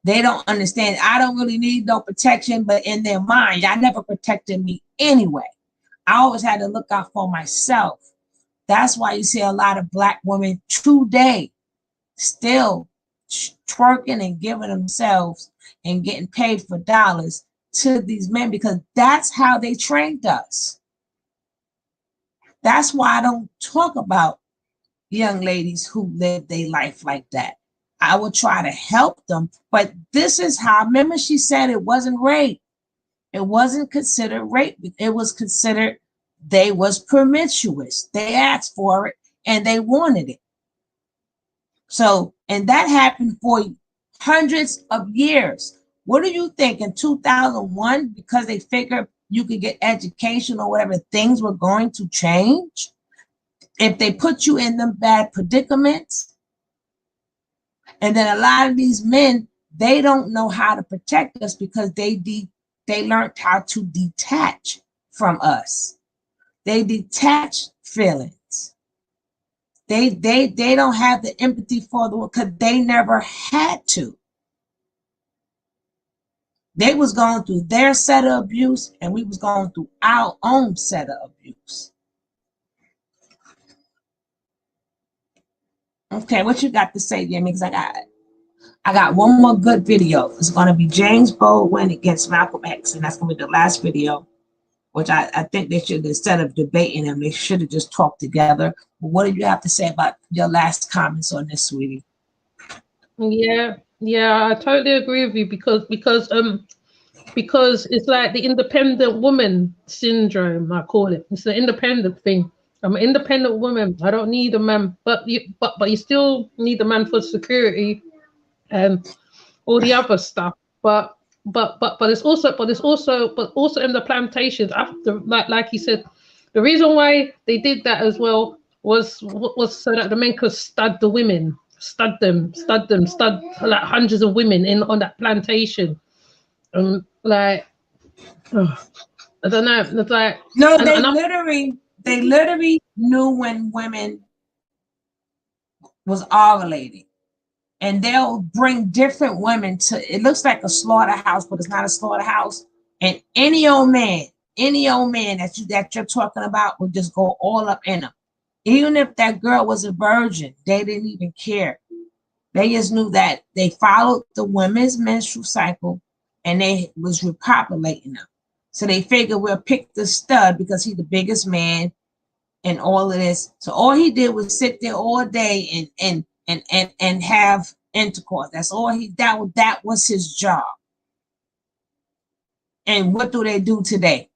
they don't understand. I don't really need no protection, but in their mind, y'all never protected me anyway. I always had to look out for myself. That's why you see a lot of Black women today still twerking and giving themselves and getting paid for dollars to these men, because that's how they trained us. That's why I don't talk about young ladies who live their life like that. I will try to help them, but this is how, remember she said it wasn't rape. It wasn't considered rape. It was considered they was promiscuous. They asked for it and they wanted it. So, and that happened for hundreds of years. What do you think in 2001, because they figured you could get education or whatever, things were going to change? If they put you in them bad predicaments, and then a lot of these men, they don't know how to protect us because they learned how to detach from us. They detach feelings. They don't have the empathy for the world because they never had to. They was going through their set of abuse, and we was going through our own set of abuse. Okay, what you got to say, Jimmy? Because I got one more good video. It's going to be James Baldwin against Malcolm X, and that's going to be the last video, which I think they should, instead of debating them, they should have just talked together. But what do you have to say about your last comments on this, sweetie? Yeah, I totally agree with you because it's like the independent woman syndrome, I call it. It's the independent thing. I'm an independent woman. I don't need a man, but you still need a man for security and all the other stuff. But it's also in the plantations after, like you said, the reason why they did that as well was so that the men could stud the women, stud like hundreds of women on that plantation. Like, I don't know. It's like, no, they literally knew when women was ovulating, and they'll bring different women to. It looks like a slaughterhouse, but it's not a slaughterhouse. And any old man that you're talking about will just go all up in them. Even if that girl was a virgin, they didn't even care. They just knew that they followed the women's menstrual cycle, and they was repopulating them. So they figured we'll pick the stud because he's the biggest man and all of this. So all he did was sit there all day and have intercourse. That's all that was his job. And what do they do today?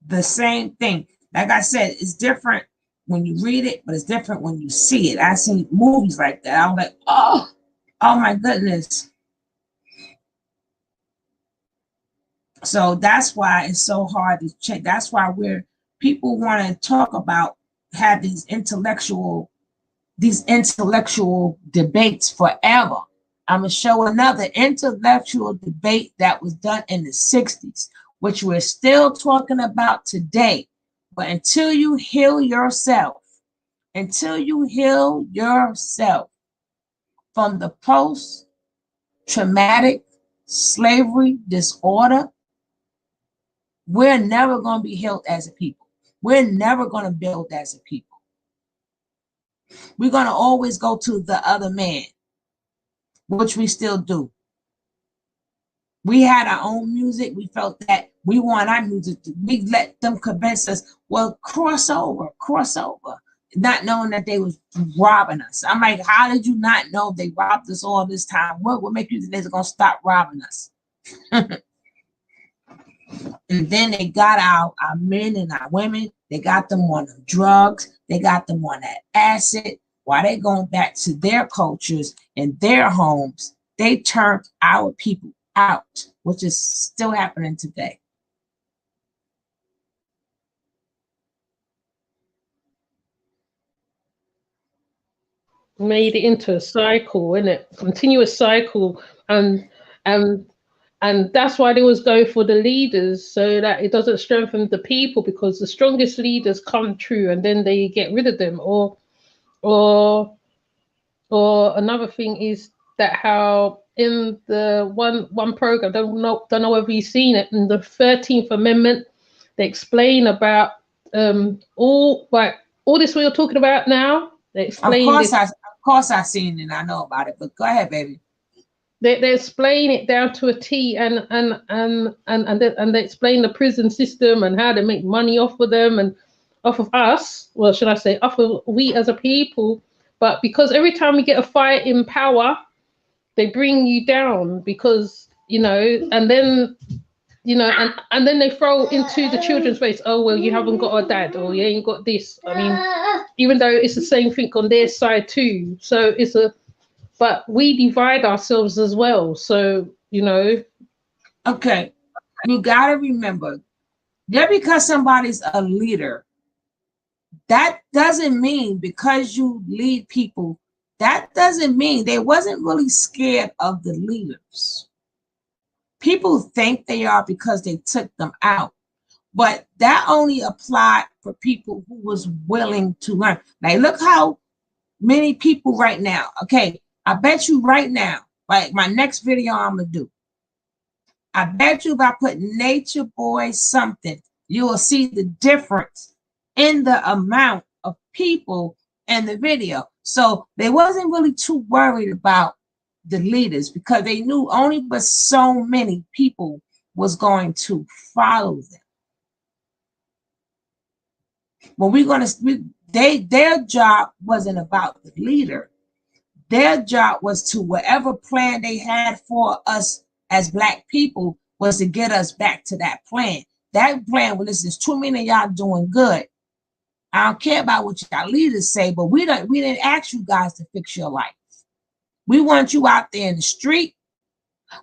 The same thing. Like I said, it's different when you read it, but it's different when you see it. I seen movies like that. I'm like, oh my goodness. So that's why it's so hard to check. That's why people want to talk about, have these intellectual debates forever. I'm gonna show another intellectual debate that was done in the 60s, which we're still talking about today. But until you heal yourself from the post-traumatic slavery disorder, we're never going to be healed as a people. We're never going to build as a people. We're going to always go to the other man, which we still do. We had our own music. We felt that we want our music. We let them convince us, well, cross over, not knowing that they was robbing us. I'm like, how did you not know they robbed us all this time? What would make you think they're going to stop robbing us? And then they got our men and our women, they got them on the drugs, they got them on that acid. While they going back to their cultures and their homes, they turned our people out, which is still happening today. Made it into a cycle, innit? Continuous cycle, and that's why they always go for the leaders, so that it doesn't strengthen the people, because the strongest leaders come through and then they get rid of them. Or another thing is that how in the one program, don't know whether you've seen it, in the 13th Amendment, they explain about all this we're talking about now. They explain Of course I've seen it, I know about it, but go ahead, baby. They explain it down to a T, and they explain the prison system and how they make money off of them and off of us. Well, should I say off of we as a people? But because every time we get a fight in power, they bring you down because, you know, and then, you know, and then they throw into the children's face, oh, well, you haven't got a dad, or you ain't got this. I mean, even though it's the same thing on their side too. So but we divide ourselves as well. So, you know. Okay, you gotta remember, just because somebody's a leader, that doesn't mean because you lead people, that doesn't mean they wasn't really scared of the leaders. People think they are because they took them out, but that only applied for people who was willing to learn. Like, look how many people right now, okay, I bet you right now, like my next video I'm gonna do, I bet you if I put Nature Boy something, you will see the difference in the amount of people in the video. So they wasn't really too worried about the leaders because they knew only but so many people was going to follow them. Well, their job wasn't about the leader. Their job was to whatever plan they had for us as Black people was to get us back to that plan. That plan, well, listen, there's too many of y'all doing good. I don't care about what y'all leaders say, but we didn't ask you guys to fix your life. We want you out there in the street.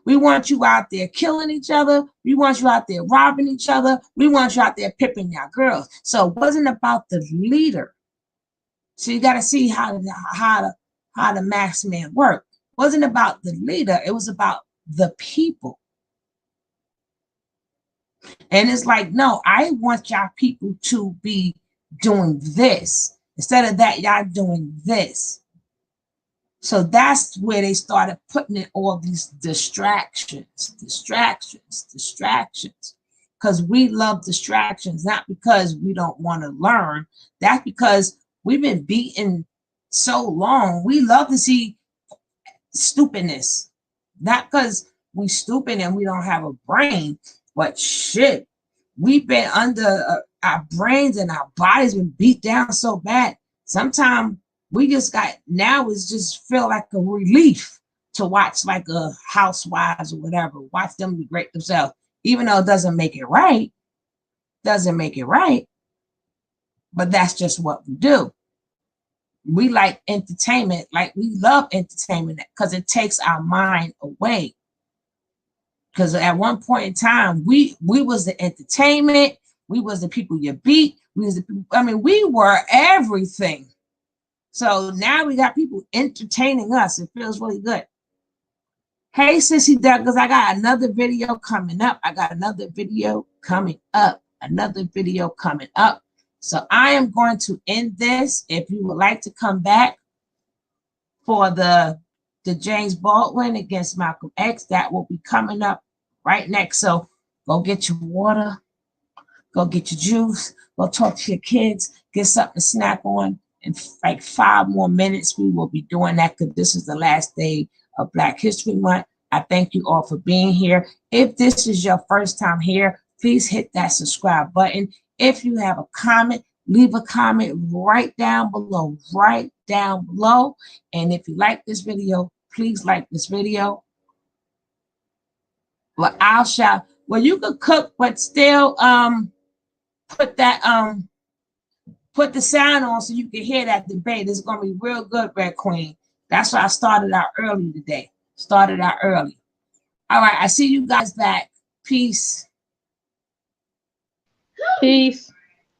We want you out there killing each other. We want you out there robbing each other. We want you out there pimping your girls. So it wasn't about the leader. So you got to see how the max man worked. It wasn't about the leader. It was about the people. And it's like, no, I want y'all people to be doing this. Instead of that, y'all doing this. So that's where they started putting in all these distractions. Because we love distractions, not because we don't want to learn. That's because we've been beaten so long. We love to see stupidness. Not because we stupid and we don't have a brain, but shit, we've been under our brains and our bodies been beat down so bad. Sometimes we just now it's just feel like a relief to watch like a Housewives or whatever, watch them degrade themselves, even though it doesn't make it right, but that's just what we do. We like entertainment, like we love entertainment because it takes our mind away. Because at one point in time, we was the entertainment, we was the people you beat, we were everything. So now we got people entertaining us. It feels really good. Hey, Sissy Douglas, I got another video coming up. So I am going to end this. If you would like to come back for the James Baldwin against Malcolm X, that will be coming up right next. So go get your water, go get your juice, go talk to your kids, get something to snack on. In like 5 more minutes, we will be doing that because this is the last day of Black History Month. I thank you all for being here. If this is your first time here, please hit that subscribe button. If you have a comment, leave a comment right down below. And if you like this video, please like this video. Well, you could cook, but still put the sound on so you can hear that debate. It's gonna be real good, Red Queen. That's why I started out early today. All right, I see you guys back. Peace. Peace.